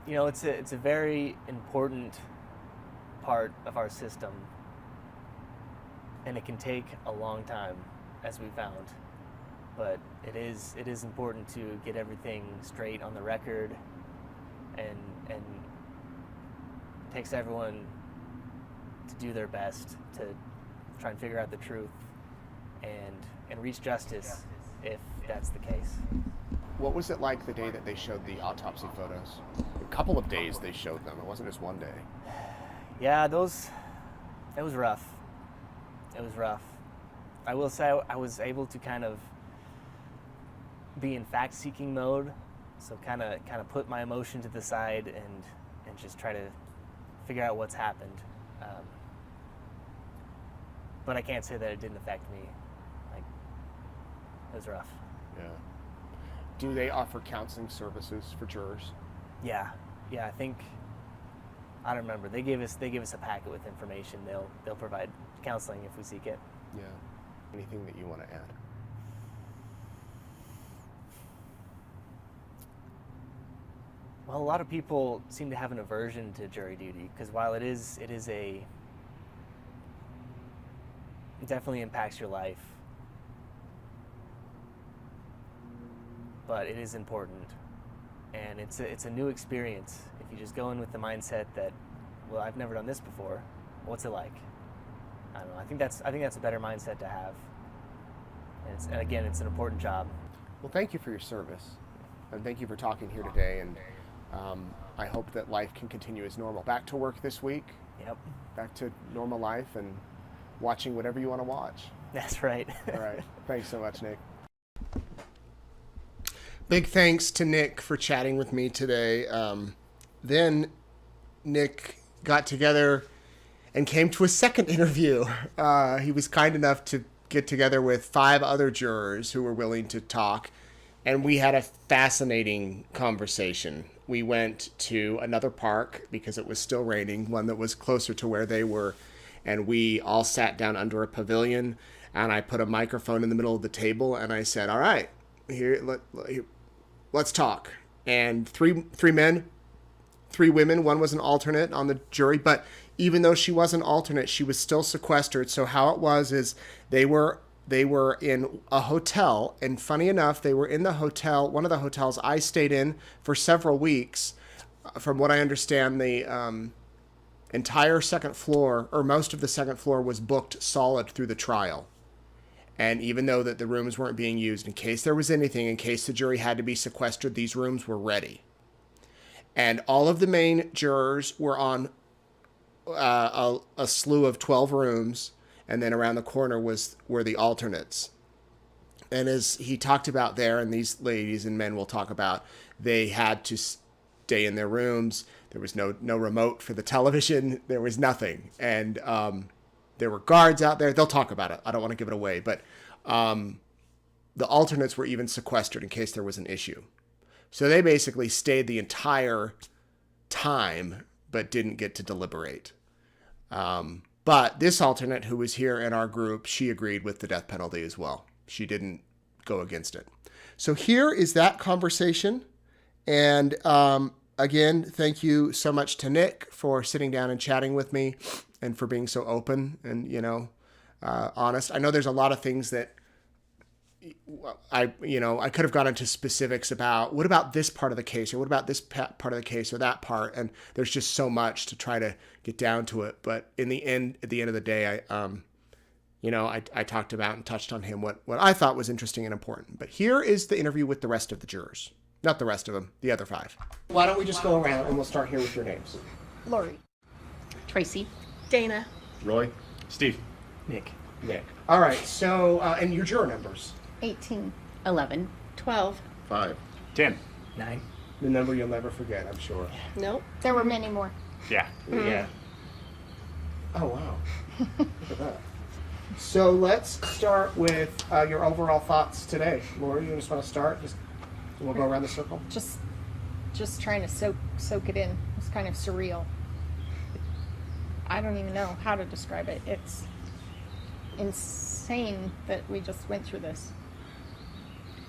You know, it's a very important part of our system, and it can take a long time, as we found. But it is important to get everything straight on the record, and it takes everyone to do their best to try and figure out the truth and reach justice if that's the case. What was it like the day that they showed the autopsy photos? A couple of days they showed them. It wasn't just one day. Yeah, it was rough. It was rough. I will say I was able to kind of be in fact-seeking mode, so kind of put my emotion to the side and just try to figure out what's happened. But I can't say that it didn't affect me. Like, it was rough. Yeah. Do they offer counseling services for jurors? Yeah. I think, I don't remember. They gave us a packet with information. They'll provide counseling if we seek it. Yeah. Anything that you want to add? Well, a lot of people seem to have an aversion to jury duty because while it definitely impacts your life, but it is important, and it's a new experience. If you just go in with the mindset that, well, I've never done this before, what's it like? I don't know. I think that's a better mindset to have. And again, it's an important job. Well, thank you for your service, and thank you for talking here today. And I hope that life can continue as normal. Back to work this week. Yep. Back to normal life and watching whatever you want to watch. That's right. All right. Thanks so much, Nick. Big thanks to Nick for chatting with me today. Then Nick got together and came to a second interview. He was kind enough to get together with 5 other jurors who were willing to talk, and we had a fascinating conversation. We went to another park because it was still raining, one that was closer to where they were, and we all sat down under a pavilion, and I put a microphone in the middle of the table, and I said, all right, let's talk. And three men, 3 women, one was an alternate on the jury, but even though she was an alternate, she was still sequestered. So how it was is they were in a hotel, and funny enough, they were in the hotel, one of the hotels I stayed in for several weeks. From what I understand, the entire second floor, or most of the second floor, was booked solid through the trial. And even though that the rooms weren't being used, in case there was anything, in case the jury had to be sequestered, these rooms were ready. And all of the main jurors were on a slew of 12 rooms, and then around the corner were the alternates. And as he talked about there, and these ladies and men will talk about, they had to stay in their rooms. There was no remote for the television. There was nothing. And there were guards out there. They'll talk about it. I don't want to give it away. But the alternates were even sequestered in case there was an issue. So they basically stayed the entire time, but didn't get to deliberate. But this alternate who was here in our group, she agreed with the death penalty as well. She didn't go against it. So here is that conversation. And again, thank you so much to Nick for sitting down and chatting with me and for being so open and, honest. I know there's a lot of things that I could have gone into specifics about what about this part of the case, or what about this part of the case, or that part. And there's just so much to try to get down to it. But at the end of the day, I talked about and touched on him what I thought was interesting and important. But here is the interview with the rest of the jurors. Not the rest of them, the other 5. Why don't we just go around and we'll start here with your names. Lori. Tracy. Dana. Roy. Steve. Nick. All right. So, and your juror numbers. 18. 11. 12. 5. 10. 9. The number you'll never forget, I'm sure. Nope. There were many more. Yeah. Yeah. Oh, wow. Look at that. So let's start with your overall thoughts today. Lori, you just want to start? We'll go around the circle. Just trying to soak it in. It's kind of surreal. I don't even know how to describe it. It's insane that we just went through this.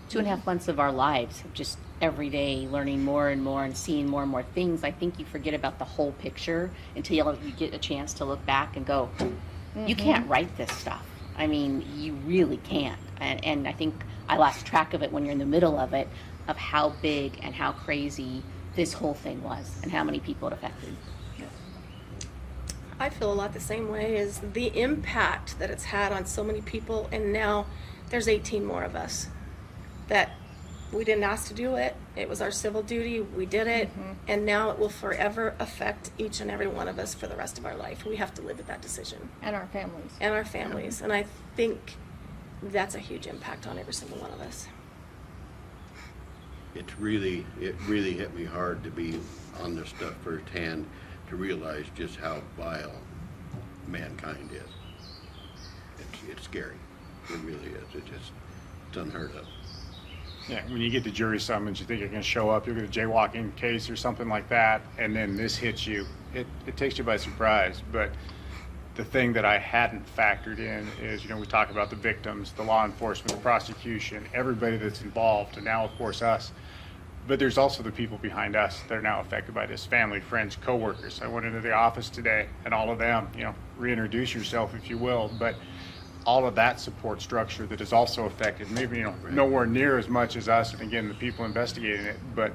2.5 months of our lives of just every day learning more and more and seeing more and more things. I think you forget about the whole picture until you get a chance to look back and go, you can't write this stuff. I mean, you really can't. And I think I lost track of it when you're in the middle of it, of how big and how crazy this whole thing was and how many people it affected. I feel a lot the same way, as the impact that it's had on so many people, and now there's 18 more of us that we didn't ask to do it. It was our civil duty. We did it, and now it will forever affect each and every one of us for the rest of our life. We have to live with that decision. And our families. And our families. And I think that's a huge impact on every single one of us. It really hit me hard to be on this stuff firsthand, to realize just how vile mankind is. It's scary. It really is. It's unheard of. Yeah, when you get the jury summons, you think you're going to show up, you're going to jaywalking case or something like that, and then this hits you. It takes you by surprise. But the thing that I hadn't factored in is, we talk about the victims, the law enforcement, the prosecution, everybody that's involved, and now, of course, us. But there's also the people behind us that are now affected by this: family, friends, coworkers. I went into the office today, and all of them, reintroduce yourself, if you will, but all of that support structure that is also affected, maybe nowhere near as much as us, and again, the people investigating it, but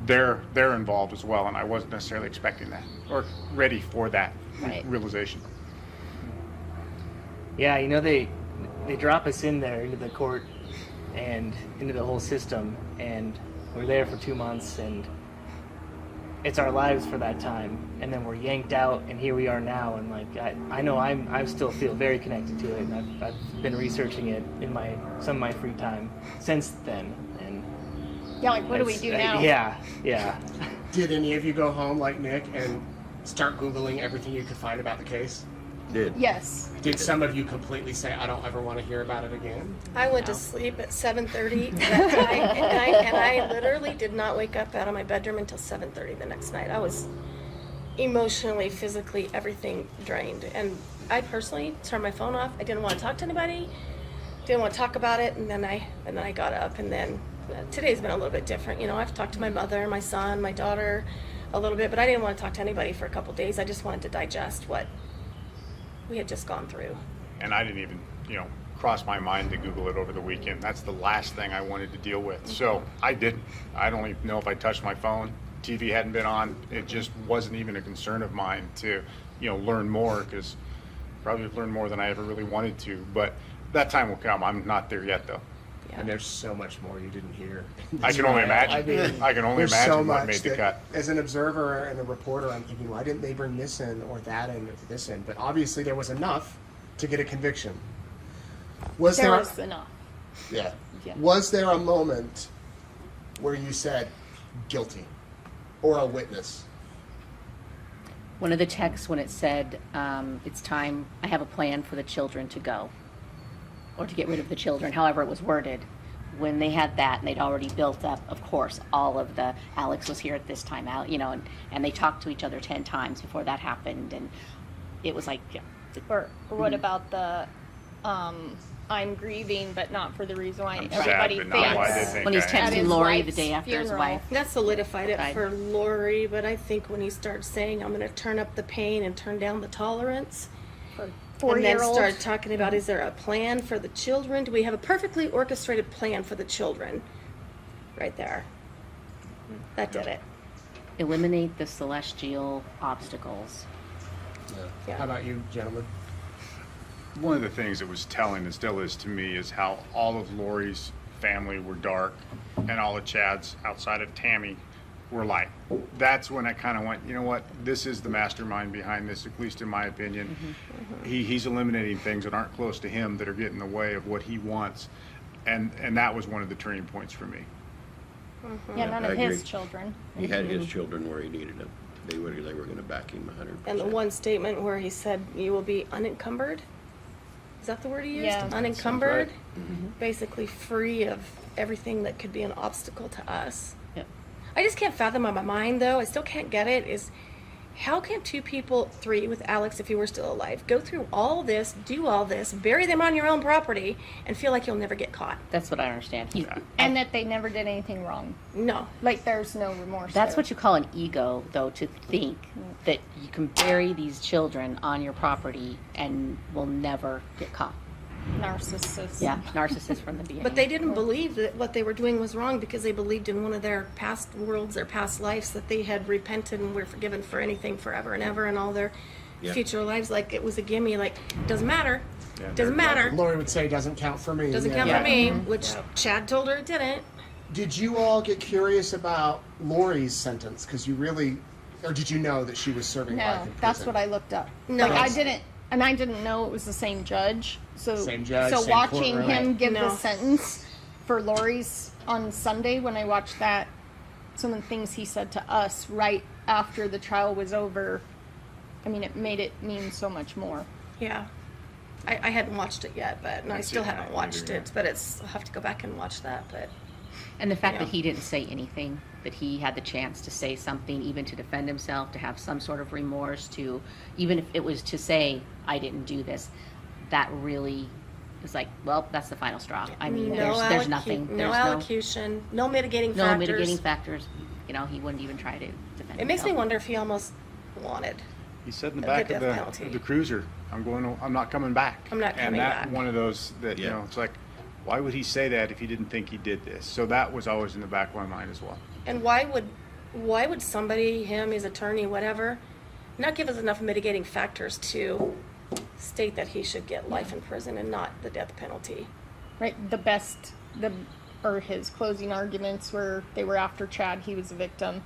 they're involved as well, and I wasn't necessarily expecting that or ready for that realization. Yeah, they drop us in there into the court and into the whole system, and we're there for 2 months, and it's our lives for that time, and then we're yanked out, and here we are now, and I know I still feel very connected to it, and I've been researching it in some of my free time since then, and Yeah, what do we do now? Yeah. Did any of you go home like Nick and start Googling everything you could find about the case? Did. Yes. Did some of you completely say, I don't ever want to hear about it again? I went to sleep at 7:30 that night, and I literally did not wake up out of my bedroom until 7:30 the next night. I was emotionally, physically, everything drained. And I personally turned my phone off. I didn't want to talk to anybody, didn't want to talk about it, and then I got up, and then today's been a little bit different. I've talked to my mother, my son, my daughter a little bit, but I didn't want to talk to anybody for a couple days. I just wanted to digest what we had just gone through. And I didn't even, cross my mind to Google it over the weekend. That's the last thing I wanted to deal with. So I didn't. I don't even know if I touched my phone. TV hadn't been on. It just wasn't even a concern of mine to, learn more, because probably have learned more than I ever really wanted to. But that time will come. I'm not there yet, though. Yeah. And there's so much more you didn't hear. I can only imagine. I can only there's imagine so what much made the that, cut. as an observer and a reporter, I'm thinking, why didn't they bring this in or that in or this in? But obviously there was enough to get a conviction. Was There there? was enough. Yeah. Yeah. Was there a moment where you said guilty or a witness? One of the texts when it said, it's time, I have a plan for the children to go, or to get rid of the children, however it was worded. When they had that, and they'd already built up, of course, all of the, Alex was here at this time out, and they talked to each other 10 times before that happened, and it was like, Or what about the I'm grieving, but not for the reason why I'm everybody sad, but not why they thinks. think when he's I am. At texting his Lori the wife's day after his funeral. wife. That solidified it Right. for Lori, but I think when he starts saying, I'm going to turn up the pain and turn down the tolerance, For and then 4-year-old. start talking about, is there a plan for the children? Do we have a perfectly orchestrated plan for the children? Right there. That did it. Eliminate the celestial obstacles. Yeah. How about you, gentlemen? One of the things that was telling, and still is to me, is how all of Lori's family were dark, and all of Chad's, outside of Tammy, were light. That's when I kind of went, you know what, this is the mastermind behind this, at least in my opinion. He's eliminating things that aren't close to him, that are getting in the way of what he wants, and that was one of the turning points for me. Yeah, none I of his agree. children. He had his children where he needed them. They were going to back him 100%. And the one statement where he said, you will be unencumbered? Is that the word he used? Yeah. Unencumbered? right. Basically free of everything that could be an obstacle to us. Yep. I just can't fathom in my mind, though, I still can't get it, is how can two people, three with Alex if he were still alive, go through all this, do all this, bury them on your own property, and feel like you'll never get caught? That's what I understand. And that they never did anything wrong. No. Like there's no remorse. That's there. what you call an ego, though, to think that you can bury these children on your property and will never get caught. Narcissist. Yeah, narcissist from the beginning. But they didn't believe that what they were doing was wrong because they believed in one of their past worlds, their past lives, that they had repented and were forgiven for anything forever and ever and all their future lives. Like it was a gimme, like, doesn't matter. Doesn't matter. Lori would say, doesn't count for me. Doesn't count for me, which Chad told her it didn't. Did you all get curious about Lori's sentence? Because you really, or did you know that she was serving life in No, prison? that's what I looked up. No. Like I didn't, and I didn't know it was the same judge. So, Same judge, so same watching courtroom. him give No. the sentence for Lori's on Sunday when I watched that, some of the things he said to us right after the trial was over, I mean, it made it mean so much more. Yeah. I hadn't watched it yet, but, and I still seen haven't that watched either, it, but I'll have to go back and watch that, but. And the fact Yeah. that he didn't say anything, that he had the chance to say something, even to defend himself, to have some sort of remorse, to, even if it was to say, I didn't do this, that really is like, well, that's the final straw. I mean, there's nothing. No There's allocution, no mitigating no factors. mitigating factors. You know, he wouldn't even try to defend himself. It makes me wonder if he almost wanted. He said in the The back death of penalty. the cruiser, I'm not coming back. I'm not coming and that back. one of those that, you Yeah. know, it's like, why would he say that if he didn't think he did this? So that was always in the back of my mind as well. And why would somebody, him, his attorney, whatever, not give us enough mitigating factors to state that he should get life in prison and not the death penalty? Right? Or his closing arguments were they were after Chad, he was a victim.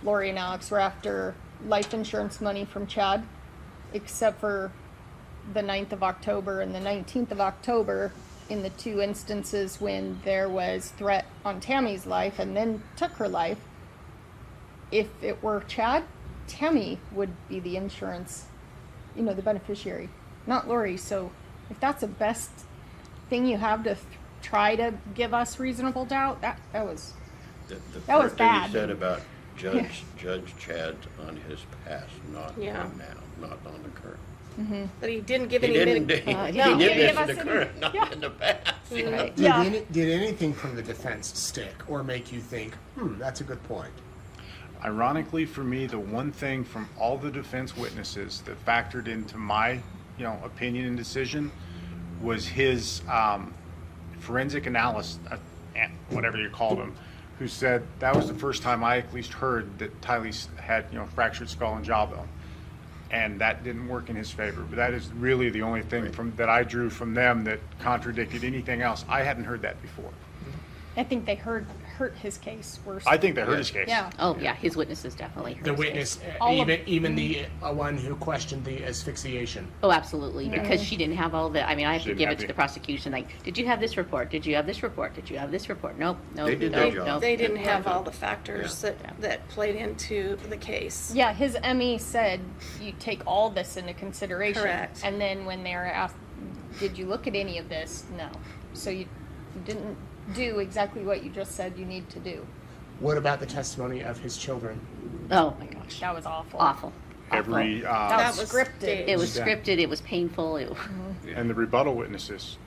Lori and Alex were after life insurance money from Chad, except for the 9th of October and the 19th of October in the two instances when there was threat on Tammy's life and then took her life. If it were Chad, Tammy would be the insurance, the beneficiary, not Lori. So if that's the best thing you have to try to give us reasonable doubt, that was The That was part that bad. he said about Judge Chad's on his past, not Yeah. on now, not on the current. But he didn't give He any didn't, mitig- he No. did Give this in us the any- current, not in the past. Right. Did anything from the defense stick or make you think, that's a good point? Ironically, for me, the one thing from all the defense witnesses that factored into my, opinion and decision was his forensic analyst, whatever you called him, who said that was the first time I at least heard that Tylee had, fractured skull and jawbone, and that didn't work in his favor. But that is really the only thing that I drew from them that contradicted anything else. I hadn't heard that before. I think they hurt his case worse. I think they heard his case. Yeah. Oh, yeah, his witnesses definitely heard The his witness, case. All of- even the one who questioned the asphyxiation. Oh, absolutely, because she didn't have all the, I mean, I have to didn't give have it to the- the prosecution, like, did you have this report? Did you have this report? Did you have this report? Nope, They did nope, their job. nope. They didn't have all the factors Yeah. that played into the case. Yeah, his ME said you take all this into consideration. Correct. And then when they were asked, did you look at any of this? No. So you didn't do exactly what you just said you need to do. What about the testimony of his children? Oh, my gosh, That was awful. awful. Every That was scripted. staged. It was Yeah. scripted, it was painful, and the rebuttal witnesses,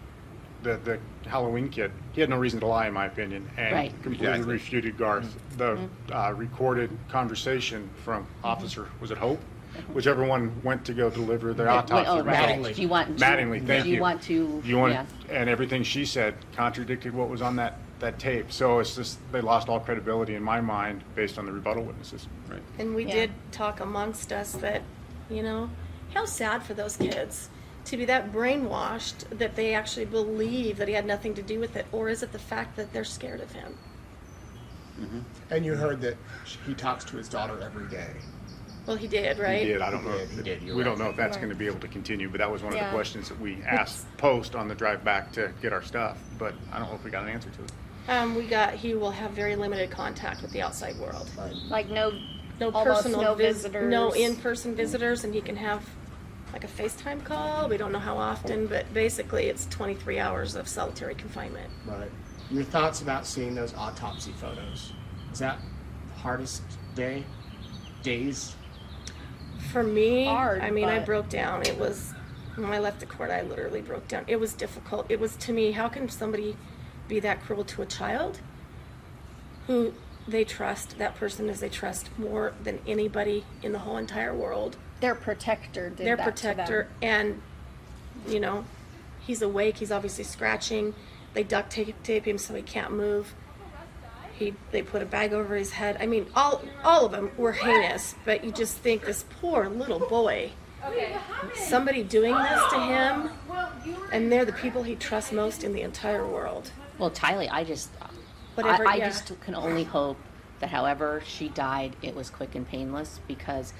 the Halloween kid, he had no reason to lie, in my opinion, and Right. completely Exactly. refuted Garth. The recorded conversation from Officer, was it Hope? Whichever one went to go deliver the autopsy Oh, results. Mattingly. do you want? Mattingly, thank Do you you. want to? You want, Yeah. and everything she said contradicted what was on that tape. So it's just, they lost all credibility in my mind based on the rebuttal witnesses. Right. And we Yeah. did talk amongst us that, how sad for those kids to be that brainwashed that they actually believe that he had nothing to do with it, or is it the fact that they're scared of him? And you heard that he talks to his daughter every day. Well, he did, right? He did, I don't know. He did, you're We don't right. know if that's Right. going to be able to continue, but that was one of Yeah. the questions that we asked post on the drive back to get our stuff, but I don't know if we got an answer to it. He will have very limited contact with the outside world. Like no Almost personal no visitors. No in-person visitors, and he can have like a FaceTime call. We don't know how often, but basically it's 23 hours of solitary confinement. Right. Your thoughts about seeing those autopsy photos? Is that the hardest days? For me, hard, I mean, I but- broke down. It was, when I left the court, I literally broke down. It was difficult. It was, to me, how can somebody be that cruel to a child who they trust, that person is they trust more than anybody in the whole entire world. Their protector did Their that protector, to them. and, you know, he's awake, he's obviously scratching. They duct tape him so he can't move. They put a bag over his head. I mean, all of them were heinous, but you just think, this poor little boy, somebody doing this to him, and they're the people he trusts most in the entire world. Well, Tylee, I Whatever, I yeah. just can only hope that however she died, it was quick and painless, because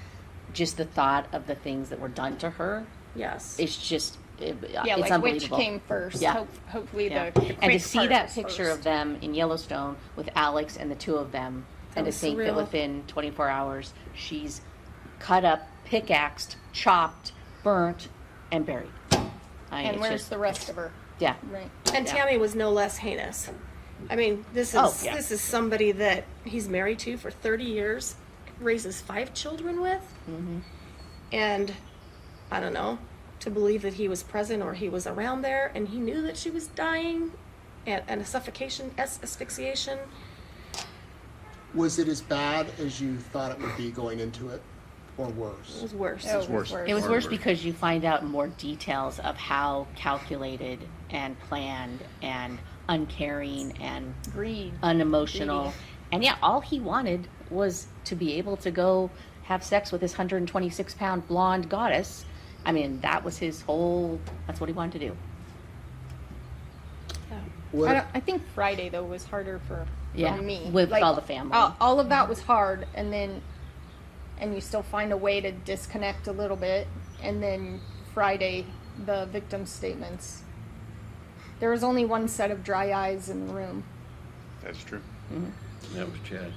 just the thought of the things that were done to her, Yes. it's just, Yeah, it's like which unbelievable. came first. Yeah. Hopefully Yeah. the And to quick see part that was picture first. of them in Yellowstone with Alex and the two of them, and to was think that surreal. within 24 hours she's cut up, pickaxed, chopped, burnt, and buried. And It's where's just- the rest of her? Yeah. Right. And Yeah. Tammy was no less heinous. I mean, this is Oh, yeah. this is somebody that he's married to for 30 years, raises 5 children with, and I don't know, to believe that he was present or he was around there and he knew that she was dying, and a suffocation, asphyxiation. Was it as bad as you thought it would be going into it, or It worse? was worse. Oh, it was worse. worse. It was Far worse worse. because you find out more details of how calculated and planned and uncaring and Greed. unemotional. Greedy. And yeah, all he wanted was to be able to go have sex with this 126-pound blonde goddess. I mean, that was his whole, that's what he wanted to do. What, I think Friday though was harder for Yeah, me. with all the family. All of that was hard, and you still find a way to disconnect a little bit, and then Friday, the victim statements. There was only one set of dry eyes in the room. That's true. That was Chad.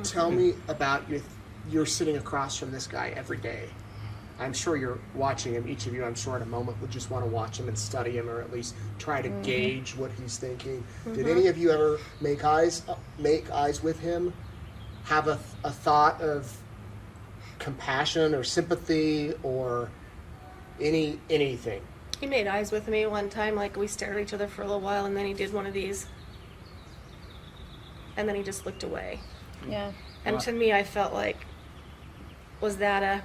tell me about you're sitting across from this guy every day. I'm sure you're watching him. Each of you, I'm sure, at a moment would just want to watch him and study him, or at least try to gauge what he's thinking. Did any of you ever make eyes with him? Have a thought of compassion or sympathy or anything? He made eyes with me one time, like we stared at each other for a little while, and then he did one of these, and then he just looked away. Yeah. And to me, I felt like, was that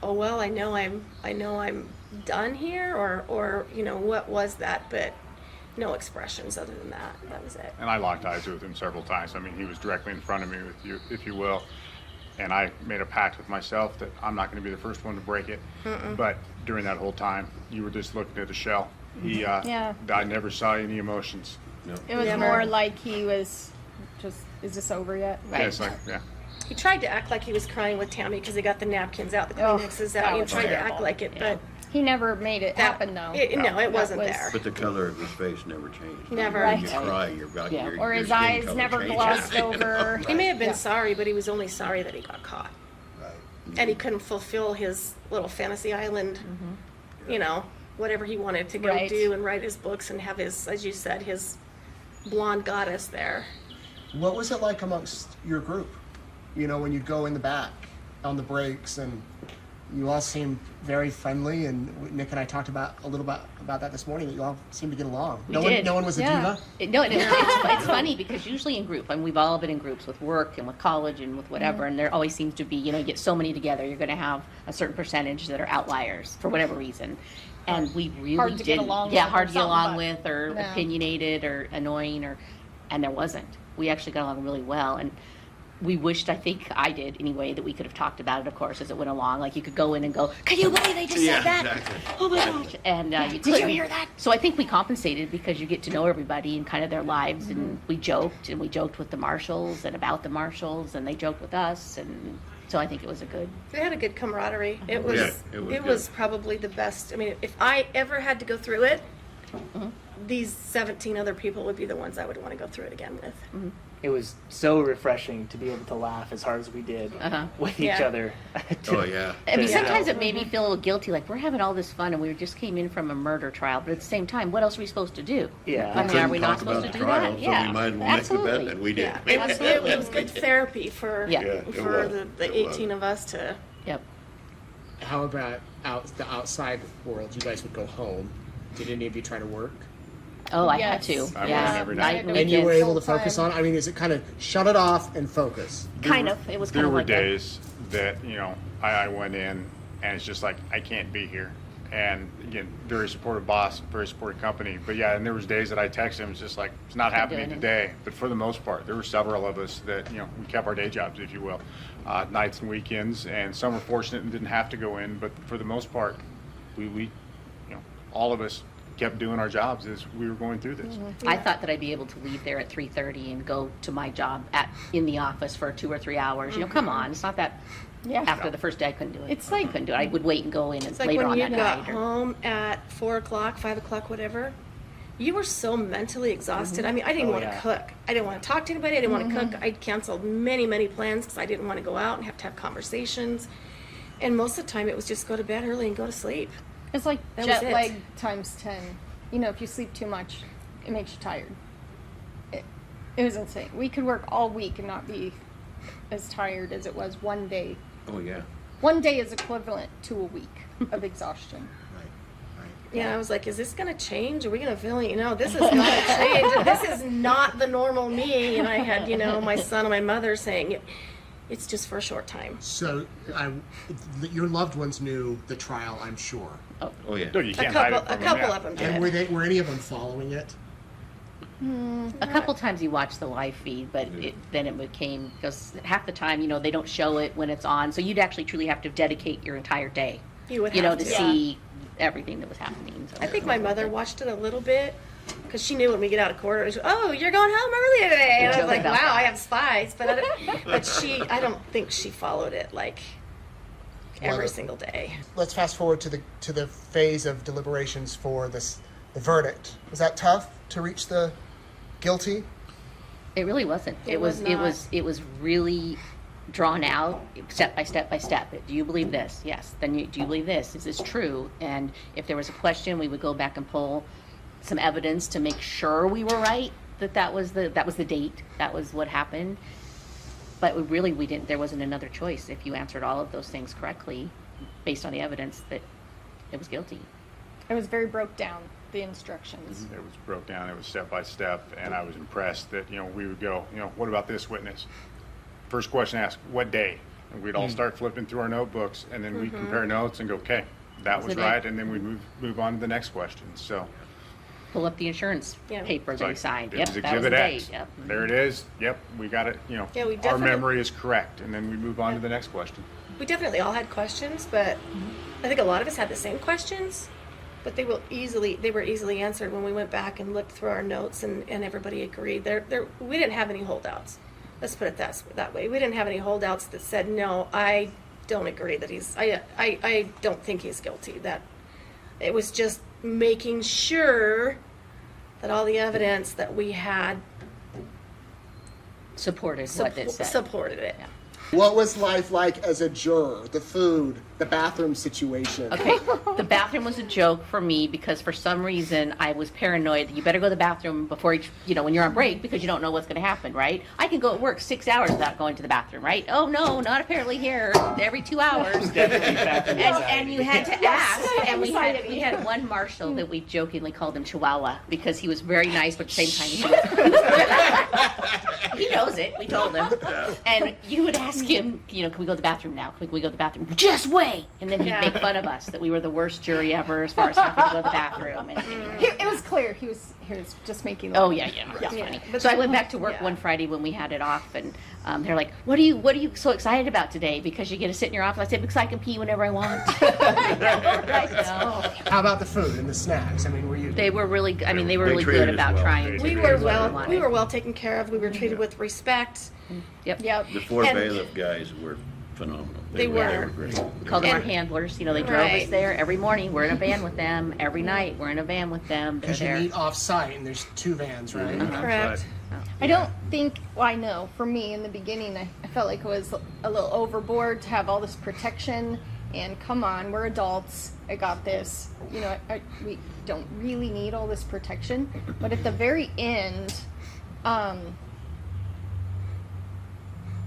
oh well, I know I'm done here, or you know, what was that? But no expressions other than that. That was it. And I locked eyes with him several times. I mean, he was directly in front of me, with you, if you will. And I made a pact with myself that I'm not going to be the first one to break it. But during that whole time, you were just looking at a shell. Yeah. I never saw any emotions. No. It was Never. more like he was just, is this over yet? Right. Yeah, it's like, yeah. He tried to act like he was crying with Tammy because he got the napkins out, the Oh, Kleenexes that out. He was tried to terrible. act like it, but He never made it that, happen though. no, it wasn't was- there. But the color of his face never changed. Never. When you Right. cry, you're about Yeah. your Or his skin eyes color never changes. glossed over. He may have been Yeah. sorry, but he was only sorry that he got caught. Right. And he couldn't fulfill his little fantasy island, you know, whatever he wanted to go Right. do and write his books and have his, as you said, his blonde goddess there. What was it like amongst your group? You know, when you go in the back on the breaks, and you all seem very friendly. And Nick and I talked about a little bit about that this morning. That you all seem to get along. We did. No one was a Yeah. diva. No, and it's funny because usually in group, and we've all been in groups with work and with college and with whatever, and there always seems to be, you know, you get so many together, you're going to have a certain percentage that are outliers for whatever reason. And we really Hard to get didn't. along Yeah, with hard or to get something, along but- with, or Yeah. opinionated, or annoying, and there wasn't. We actually got along really well, and we wished, I think I did anyway, that we could have talked about it, of course, as it went along. Like you could go in and go, "Can you believe they just Yeah, said that? exactly. Oh my gosh!" And you Did you couldn't. hear that? So I think we compensated because you get to know everybody and kind of their lives, Mm-hmm. and we joked with the marshals and about the marshals, and they joked with us, and so I think it was a good. We had a good camaraderie. It was, Yeah, it was it good. was probably the best. I mean, if I ever had to go through it, these 17 other people would be the ones I would want to go through it again with. It was so refreshing to be able to laugh as hard as we did with each Yeah. other. Oh, yeah. I mean, Yeah. sometimes it made me feel a little guilty, like we're having all this fun and we just came in from a murder trial, but at the same time, what else are we supposed to do? Yeah. I mean, are we Couldn't not talk supposed about to the do trial, that? so Yeah, we might as well make the absolutely. bet, and we did. Yeah, it was, it was good therapy for Yeah. Yeah, it for was. the It 18 was. of us to Yep. how about the outside world? You guys would go home. Did any of you try to work? Oh, I had Yes. to. I Yeah, worked every night night. and And you were weekends. able to focus on it? I mean, is it kind of shut it off and focus? Kind of. It was kind There of were like that. days that, I went in and it's just like, I can't be here. And again, very supportive boss, very supportive company. But yeah, and there was days that I texted him, it's just like, it's not happening doing it. today. But for the most part, there were several of us that, we kept our day jobs, if you will, nights and weekends. And some were fortunate and didn't have to go in. But for the most part, we all of us kept doing our jobs as we were going through this. I thought that I'd be able to leave there at 3:30 and go to my job in the office for 2 or 3 hours. Come on, it's not that. Yeah. After the first day, I couldn't do it. It's like- I couldn't do it. I would wait and go in It's like later when on you that got night. home at 4 o'clock, 5 o'clock, whatever. You were so mentally exhausted. I mean, I didn't Oh, want to yeah. cook. I didn't want to talk to anybody. I didn't want to cook. I canceled many, many plans because I didn't want to go out and have to have conversations. And most of the time, it was just go to bed early and go to sleep. It's like That was jet it. lag times 10. If you sleep too much, it makes you tired. It was insane. We could work all week and not be as tired as it was one day. Oh, yeah. One day is equivalent to a week of exhaustion. Yeah, I was like, is this going to change? Are we going to feel, this is going to change. This is not the normal me. And I had, my son and my mother saying, it's just for a short time. So, your loved ones knew the trial, I'm sure. Oh, yeah. No, you A can't hide couple, it from a couple them, of them And did. were any of them following it? A couple times you watch the live feed, but then it became, because half the time, they don't show it when it's on. So you'd actually truly have to dedicate your entire day, You would have to to. see everything that was happening. So I think my mother watched it a little bit because she knew when we get out of court, she, oh, you're going home early today. And I was like, wow, I have spies. But I don't think she followed it like every Well, single day. Let's fast forward to the phase of deliberations for the verdict. Was that tough to reach the guilty? It really wasn't. It was It was really drawn out, step by step by step. Do you believe this? Yes. Then do you believe this? Is this true? And if there was a question, we would go back and pull some evidence to make sure we were right. That was the date. That was what happened. But we didn't. There wasn't another choice. If you answered all of those things correctly, based on the evidence, that it was guilty. It was very broke down, the instructions. It was broke down, it was step by step, and I was impressed that, we would go, what about this witness? First question asked, what day? And we'd all start flipping through our notebooks, and then we'd compare notes and go, okay, that was the right, day. and then we'd move on to the next question. So Pull up the insurance Yeah. paper it's that you like, signed. it Yep, was that was the Exhibit date. X. Yep. There it is. Yep, we got it. Yeah, we Our definitely- memory is correct, and then we move on to the next question. We definitely all had questions, but I think a lot of us had the same questions, but they were easily answered when we went back and looked through our notes, and everybody agreed. We didn't have any holdouts. Let's put it that way. We didn't have any holdouts that said, no, I don't agree that I don't think he's guilty. That it was just making sure that all the evidence that we had Supported what it said. supported it. What was life like as a juror? The food, the bathroom situation. Okay, the bathroom was a joke for me because for some reason I was paranoid that you better go to the bathroom before each, when you're on break because you don't know what's going to happen, right? I can go at work 6 hours without going to the bathroom, right? Oh no, not apparently here. Every 2 hours. And you had to ask, and we had one marshal that we jokingly called him Chihuahua because he was very nice, but at the same time he knows it. We told him, and you would ask him, can we go to the bathroom now? Can we go to the bathroom? Just wait, and then he'd make fun of us that we were the worst jury ever as far as having to go to the bathroom. And, It was clear he was just making. oh yeah, that's Yeah. funny. But So I went back to work yeah. one Friday when we had it off, and they're like, "What are you so excited about today? Because you get to sit in your office." I said, "Because I can pee whenever I want." I know. How about the food and the snacks? I mean, were you? They were really. I mean, they were They really treated good us about well. trying. to We do were what we were wanted. well taken care of. We were treated with respect. Yep. Yep. The four And- bailiff guys were phenomenal. They were. great. Called them our And- handlers. They drove us Right. there every morning. We're in a van with them. Every night we're in a van with them. They're Because you there. meet off site and there's 2 vans, right? Correct. I don't think, I know, for me in the beginning, I felt like it was a little overboard to have all this protection. And come on, we're adults. I got this. We don't really need all this protection. But at the very end,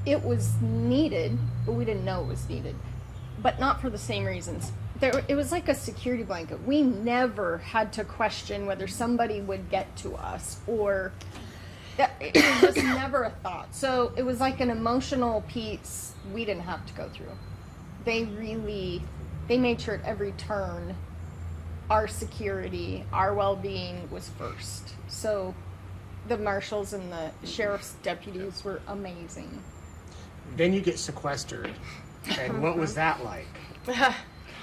it was needed, but we didn't know it was needed. but not for the same reasons. It was like a security blanket. We never had to question whether somebody would get to us, or it was just never a thought. So it was like an emotional piece we didn't have to go through. They made sure at every turn our security, our well-being was first. So the marshals and the sheriff's deputies were amazing. Then you get sequestered. And what was that like?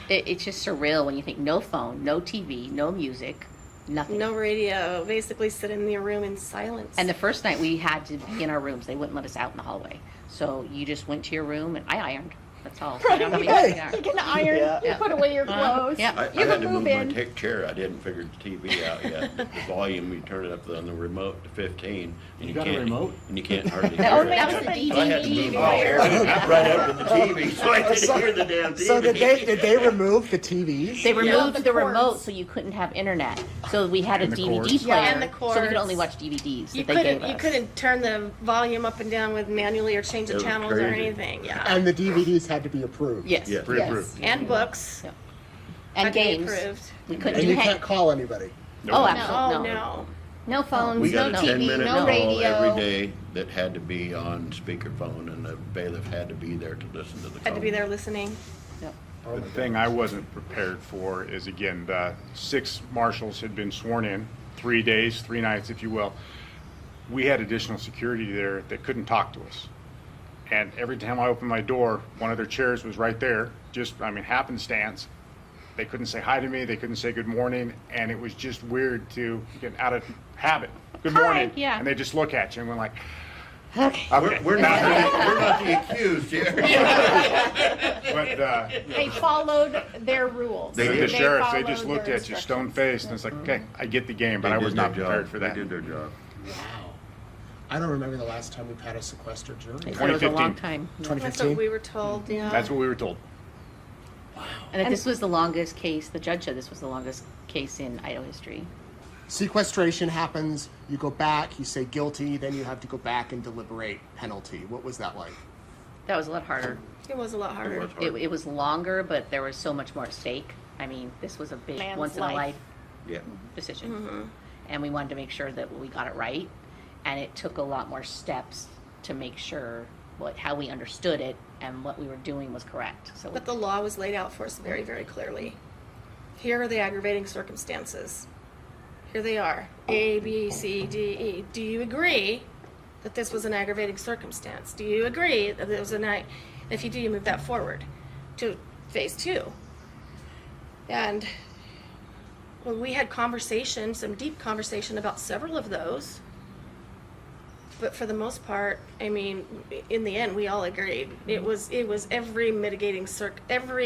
It's just surreal when you think no phone, no TV, no music, nothing. No radio. Basically sit in your room in silence. And the first night we had to be in our rooms. They wouldn't let us out in the hallway. So you just went to your room, and I ironed. That's all. Right. I don't You have any- can iron, you put away your clothes. Yeah. I You had can to move move my in. tech chair. I didn't figure the TV out yet. The volume, you turn it up on the remote to 15, and you got a can't. remote? And you can't hardly That hear was- it. that was the So I had to move DVD my player. chair right up to the TV so I could hear the damn TV. So did they remove the TVs? They removed the the cords. remote so you couldn't have internet. So we had a And the DVD cords. player, Yeah, and the so we could cords. only watch DVDs you that they gave couldn't us. you couldn't turn the volume up and down with manually or change It the was channels or crazy. anything. Yeah. And the DVDs had to be approved. Yes. Yes. Pre-approved. And books. Yeah. Had And to be games. approved. We couldn't And do you hang- can't call anybody. Oh, Oh absolutely no. No phones, We got no a TV, 10-minute no call radio. every day that had to be on speakerphone, and the bailiff had to be there to listen to the call. Had to be there listening. The thing I wasn't prepared for is, again, the 6 marshals had been sworn in, 3 days, 3 nights, if you will. We had additional security there that couldn't talk to us. And every time I opened my door, one of their chairs was right there, happenstance. They couldn't say hi to me, they couldn't say good morning, and it was just weird to get out of habit. Good morning. yeah. And they just look at you and we're like, Okay. We're not the accused here. but, They followed their rules. They did. the sheriffs, they followed just looked their at you instructions. stone faced, and it's like, okay, I get the game, but They I did was their not prepared job. for that. They did their job. Wow. I don't remember the last time we've had a sequestered jury. It was a long 2015. time. That's what 2015? we were told. Yeah. That's what we were told. And that this was the longest case, the judge said this was the longest case in Idaho history. Sequestration happens, you go back, you say guilty, then you have to go back and deliberate penalty. What was that like? That was a lot harder. It was a lot harder. It was hard. It was longer, but there was so much more at stake. I mean, this was a big Man's once in a life. life Yeah. decision. And we wanted to make sure that we got it right. And it took a lot more steps to make sure how we understood it and what we were doing was correct. So But the law was laid out for us very, very clearly. Here are the aggravating circumstances. Here they are. A, B, C, D, E. Do you agree that this was an aggravating circumstance? Do you agree that it was if you do, you move that forward to phase 2. And when we had some deep conversation about several of those, but for the most part, I mean, in the end, we all agreed. It was every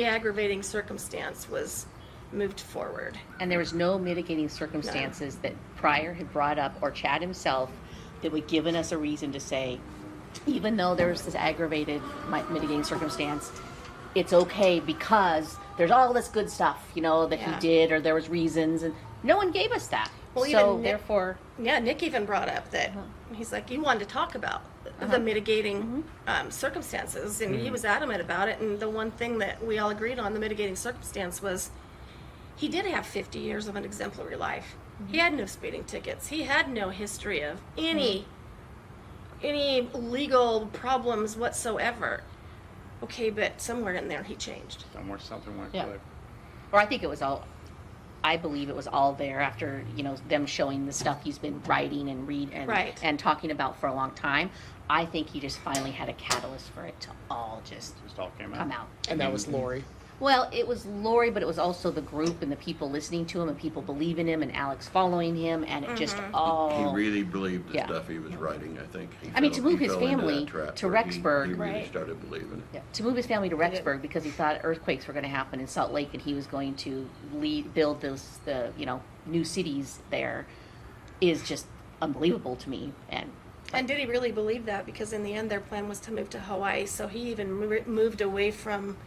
aggravating circumstance was moved forward. and there was no mitigating circumstances that Pryor had brought up or Chad himself that would given us a reason to say, even though there's this aggravated mitigating circumstance, it's okay because there's all this good stuff, that Yeah. he did, or there was reasons, and no one gave us that. Well, so even Nick- therefore, Yeah, Nick even brought up that he's like, you wanted to talk about the mitigating circumstances, and he was adamant about it. And the one thing that we all agreed on, the mitigating circumstance, was he did have 50 years of an exemplary life. He had no speeding tickets. He had no history of any legal problems whatsoever. Okay, but somewhere in there he changed. Something went Yeah. good. or I believe it was all there after, them showing the stuff he's been writing and Right. and talking about for a long time. I think he just finally had a catalyst for it to all just Just all came out. come out. And that was Lori. Well, it was Lori, but it was also the group and the people listening to him and people believe in him and Alex following him, and it just He all. really believed the Yeah. stuff he was writing, I think. I mean, to move he his fell into family that trap to where Rexburg. He really Right. started believing it. Yeah, to move his family to Rexburg because he thought earthquakes were going to happen in Salt Lake and he was going to build the new cities there is just unbelievable to me. And did he really believe that? Because in the end, their plan was to move to Hawaii. So he even moved away from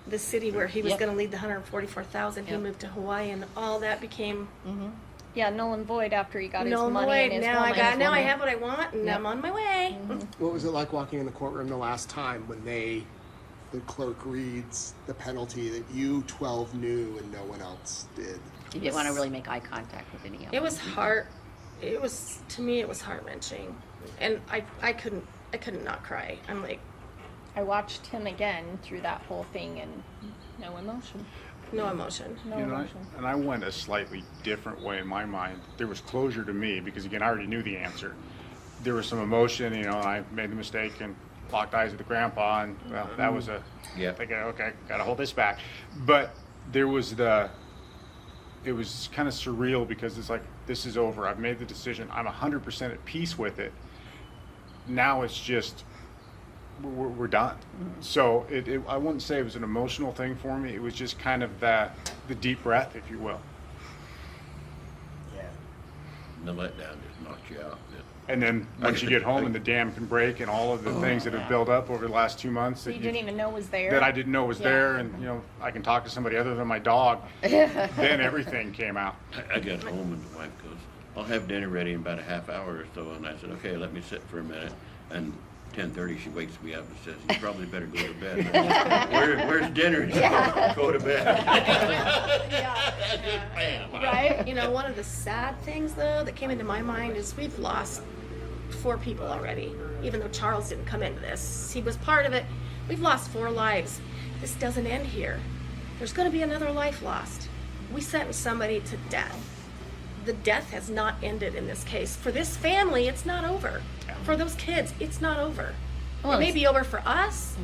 the city where he was Yep. going to lead the 144,000. He Yep. moved to Hawaii, and all that became Yeah, null and void after he got his null and money void. and his Now woman. I have what I want, and Yep. I'm on my way. What was it like walking in the courtroom the last time when they the clerk reads the penalty that you 12 knew and no one else did. You didn't want to really make eye contact with any of them. It was hard. It was, to me, it was heart-wrenching. And I couldn't not cry. I'm like, I watched him again through that whole thing and no emotion. no emotion. No You know, emotion. and I went a slightly different way in my mind. There was closure to me because, again, I already knew the answer. There was some emotion, you know, and I made the mistake and locked eyes with the grandpa, and well, that was a thinking, okay, gotta hold this back. But there was it was kind of surreal because it's like, this is over. I've made the decision. I'm 100% at peace with it. Now it's just, we're done. So I wouldn't say it was an emotional thing for me. It was just kind of the deep breath, if you will. Yeah. The letdown just knocks you out. And then once you get home and the dam can break and all of the things that have built up over the last 2 months So that you didn't even know was there? that I didn't know was Yeah. there, and you know, I can talk to somebody other than my dog. Then everything came out. I got home and the wife goes, I'll have dinner ready in about a half hour or so. And I said, okay, let me sit for a minute. And 10:30, she wakes me up and says, you probably better go to bed. And I said, where's dinner? Go to bed. Bam. Right? You know, one of the sad things, though, that came into my mind is we've lost 4 people already. Even though Charles didn't come into this, he was part of it. We've lost 4 lives. This doesn't end here. There's going to be another life lost. We sentenced somebody to death. The death has not ended in this case. For this family, it's not over. For those kids, it's not over. Well, It may it's- be over for us,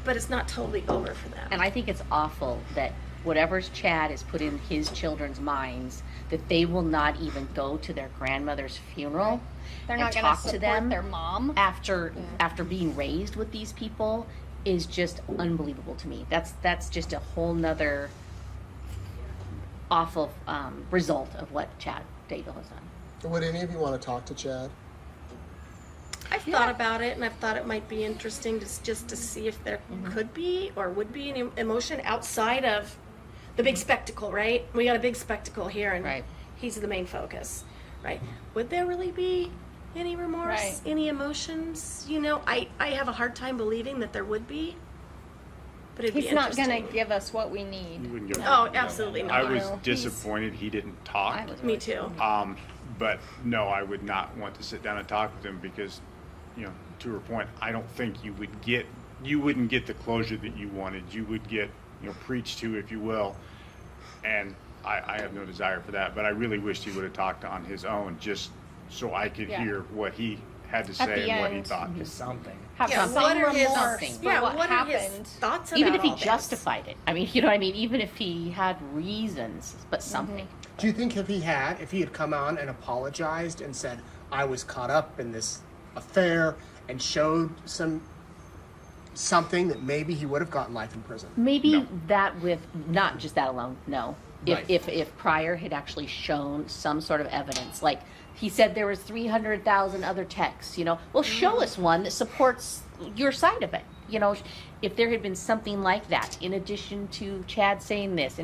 but it's not totally over for them. And I think it's awful that whatever's Chad has put in his children's minds, that they will not even go to their grandmother's funeral They're and not going to talk to support them their mom. after being raised with these people is just unbelievable to me. That's just a whole nother awful result of what Chad Daybell has done. Would any of you want to talk to Chad? I've thought about it, and I've thought it might be interesting just to see if there could be or would be an emotion outside of the big spectacle, right? We got a big spectacle here, and Right. he's the main focus, right? Would there really be any remorse, Right. any emotions? You know, I have a hard time believing that there would be, but it'd He's be not interesting. going to give us what we You need. wouldn't give Oh, absolutely I not. was No, he's- disappointed he didn't talk. I was Me too. But no, I would not want to sit down and talk with him because, you know, to her point, I don't think you wouldn't get the closure that you wanted. You would get, you know, preached to, if you will. And I have no desire for that. But I really wished he would have talked on his own, just so I could Yeah. hear what he had to At say the and what he end. thought. Just something. Have Yeah, some what are his remorse for yeah, what what are his happened. thoughts about Even if he all this? justified it. I mean, you know what I mean? Even if he had reasons, but something. Do you think if he had come on and apologized and said, I was caught up in this affair and showed something that maybe he would have gotten life in prison? Maybe No. that with not just that alone. No, Right. if Pryor had actually shown some sort of evidence, like he said there was 300,000 other texts. You know, well, show us one that supports your side of it. You know, if there had been something like that, in addition to Chad saying this,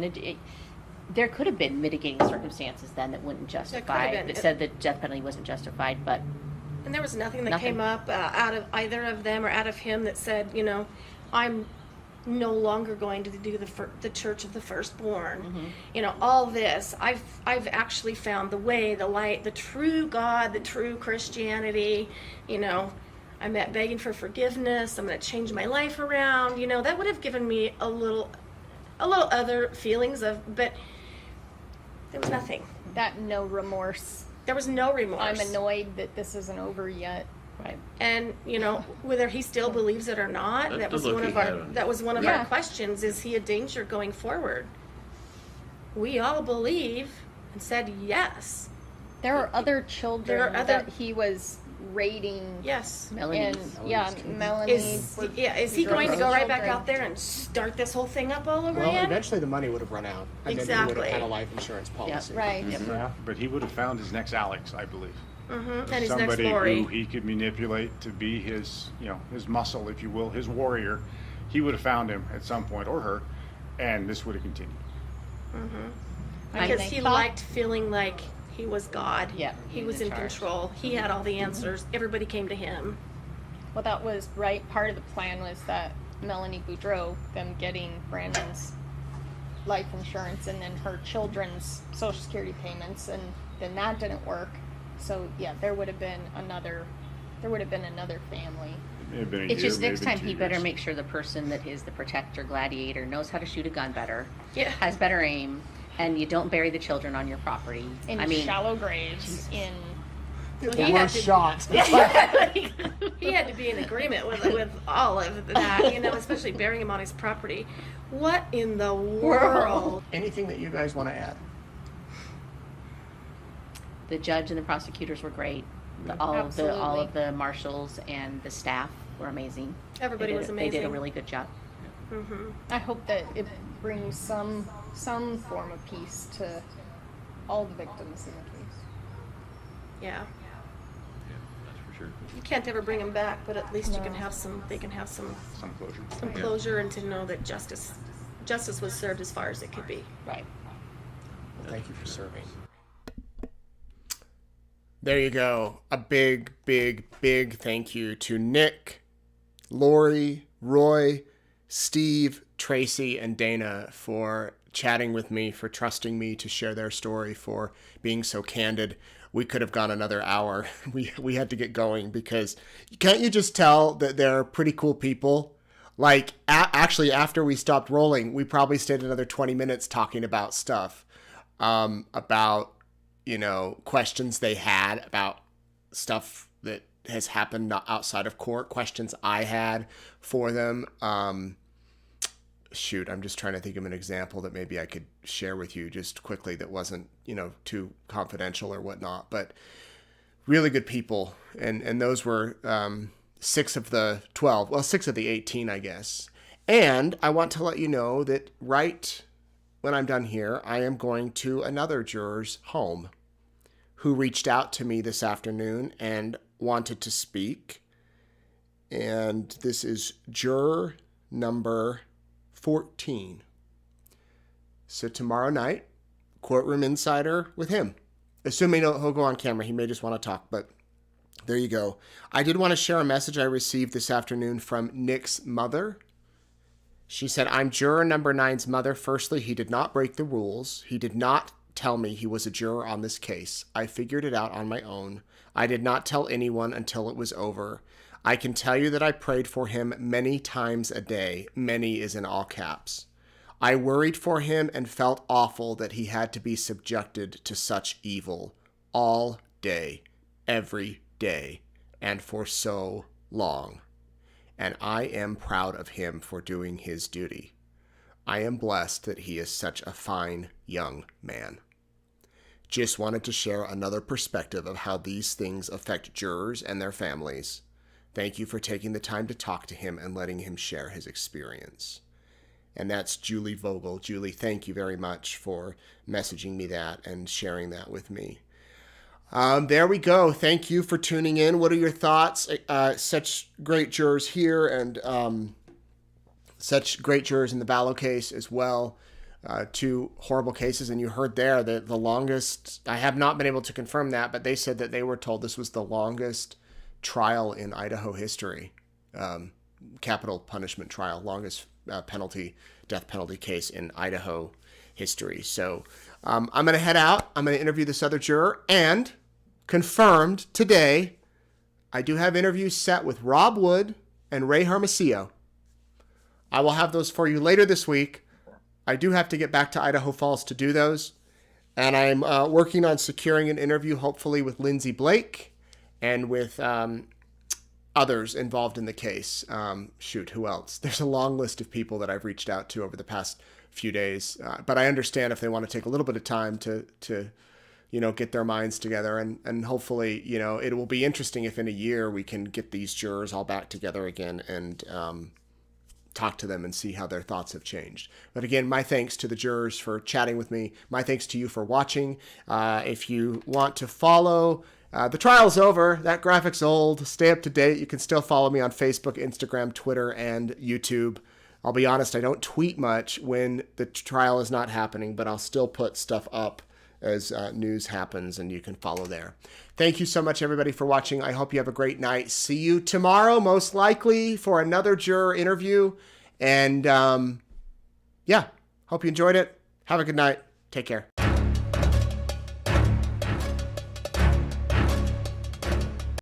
there could have been mitigating circumstances then that wouldn't justify been. that said the death penalty wasn't justified, but. And there was nothing that Nothing. came up out of either of them or out of him that said, you know, I'm no longer going to do the Church of the Firstborn. You know, all this. I've actually found the way, the light, the true God, the true Christianity. You know, I'm at begging for forgiveness. I'm going to change my life around. You know, that would have given me a little other feelings of, but there was nothing. That no remorse. There was no remorse. I'm annoyed that this isn't over yet. Right. And you know, whether he still believes it or not, That's that the was look one he of had our on it. that was one of Yeah. our questions. Is he a danger going forward? We all believe and said yes. There are other children There are other- that he was raiding. Yes. And Melanie. Melanie. Is he going to go right back out there and start this whole thing up all over Well, again? eventually the money would have run out. And then he would Exactly. have had a life insurance policy. Right. Yeah. But he would have found his next Alex, I believe. And his next Somebody Lori. who he could manipulate to be his, you know, his muscle, if you will, his warrior. He would have found him at some point, or her, and this would have continued. Because they he thought- liked feeling like he was God. Yeah, He was in charge. control. He had all the answers. Everybody came to him. Well, that was right. Part of the plan was that Melanie Boudreau, them getting Brandon's life insurance and then her children's Social Security payments, and then that didn't work. So yeah, there would have been another family. It may have been a It's year, just next maybe time 2 he better years. make sure the person that is the protector gladiator knows how to shoot a gun better, Yeah. has better aim, and you don't bury the children on your property. In I mean, shallow graves, in Well, The he had worst to- shot. He had to be in agreement with all of that, especially burying him on his property. What in the world? Anything that you guys want to add? the judge and the prosecutors were great. All Absolutely. of the marshals and the staff were amazing. Everybody was They did a amazing. really good job. I hope that it brings some form of peace to all the victims in the case. Yeah. That's for sure. You can't ever bring them back, but at least you No. can have some. They can have some Some closure. closure and to know that justice was served as far as it could be. Right. Thank you for serving. There you go. A big, big, big thank you to Nick, Lori, Roy, Steve, Tracy, and Dana for chatting with me, for trusting me to share their story, for being so candid. We could have gone another hour. We had to get going because can't you just tell that they're pretty cool people? Like, actually, after we stopped rolling, we probably stayed another 20 minutes talking about stuff, about, questions they had about stuff that has happened not outside of court, questions I had for them. Shoot, I'm just trying to think of an example that maybe I could share with you just quickly that wasn't, too confidential or whatnot, but really good people. And those were 6 of the 12, well, 6 of the 18, I guess. And I want to let you know that right when I'm done here, I am going to another juror's home who reached out to me this afternoon and wanted to speak. And this is juror number 14. So tomorrow night, Courtroom Insider with him. Assuming he'll go on camera. He may just want to talk, but there you go. I did want to share a message I received this afternoon from Nick's mother. She said, I'm juror number 9's mother. Firstly, he did not break the rules. He did not tell me he was a juror on this case. I figured it out on my own. I did not tell anyone until it was over. I can tell you that I prayed for him many times a day. Many is in all caps. I worried for him and felt awful that he had to be subjected to such evil all day, every day, and for so long. And I am proud of him for doing his duty. I am blessed that he is such a fine young man. Just wanted to share another perspective of how these things affect jurors and their families. Thank you for taking the time to talk to him and letting him share his experience. And that's Julie Vogel. Julie, thank you very much for messaging me that and sharing that with me. There we go. Thank you for tuning in. What are your thoughts? Such great jurors here and such great jurors in the Ballo case as well. 2 horrible cases. And you heard there that the longest, I have not been able to confirm that, but they said that they were told this was the longest trial in Idaho history. Capital punishment trial, longest death penalty case in Idaho history. So I'm going to head out. I'm going to interview this other juror, and confirmed today, I do have interviews set with Rob Wood and Ray Hermosillo. I will have those for you later this week. I do have to get back to Idaho Falls to do those. And I'm working on securing an interview, hopefully with Lindsay Blake and with others involved in the case. Who else? There's a long list of people that I've reached out to over the past few days. But I understand if they want to take a little bit of time to get their minds together. And hopefully, it will be interesting if in a year we can get these jurors all back together again and talk to them and see how their thoughts have changed. But again, my thanks to the jurors for chatting with me. My thanks to you for watching. If you want to follow, the trial's over. That graphic's old. Stay up to date. You can still follow me on Facebook, Instagram, Twitter, and YouTube. I'll be honest, I don't tweet much when the trial is not happening, but I'll still put stuff up as news happens, and you can follow there. Thank you so much, everybody, for watching. I hope you have a great night. See you tomorrow, most likely, for another juror interview. And yeah, hope you enjoyed it. Have a good night. Take care.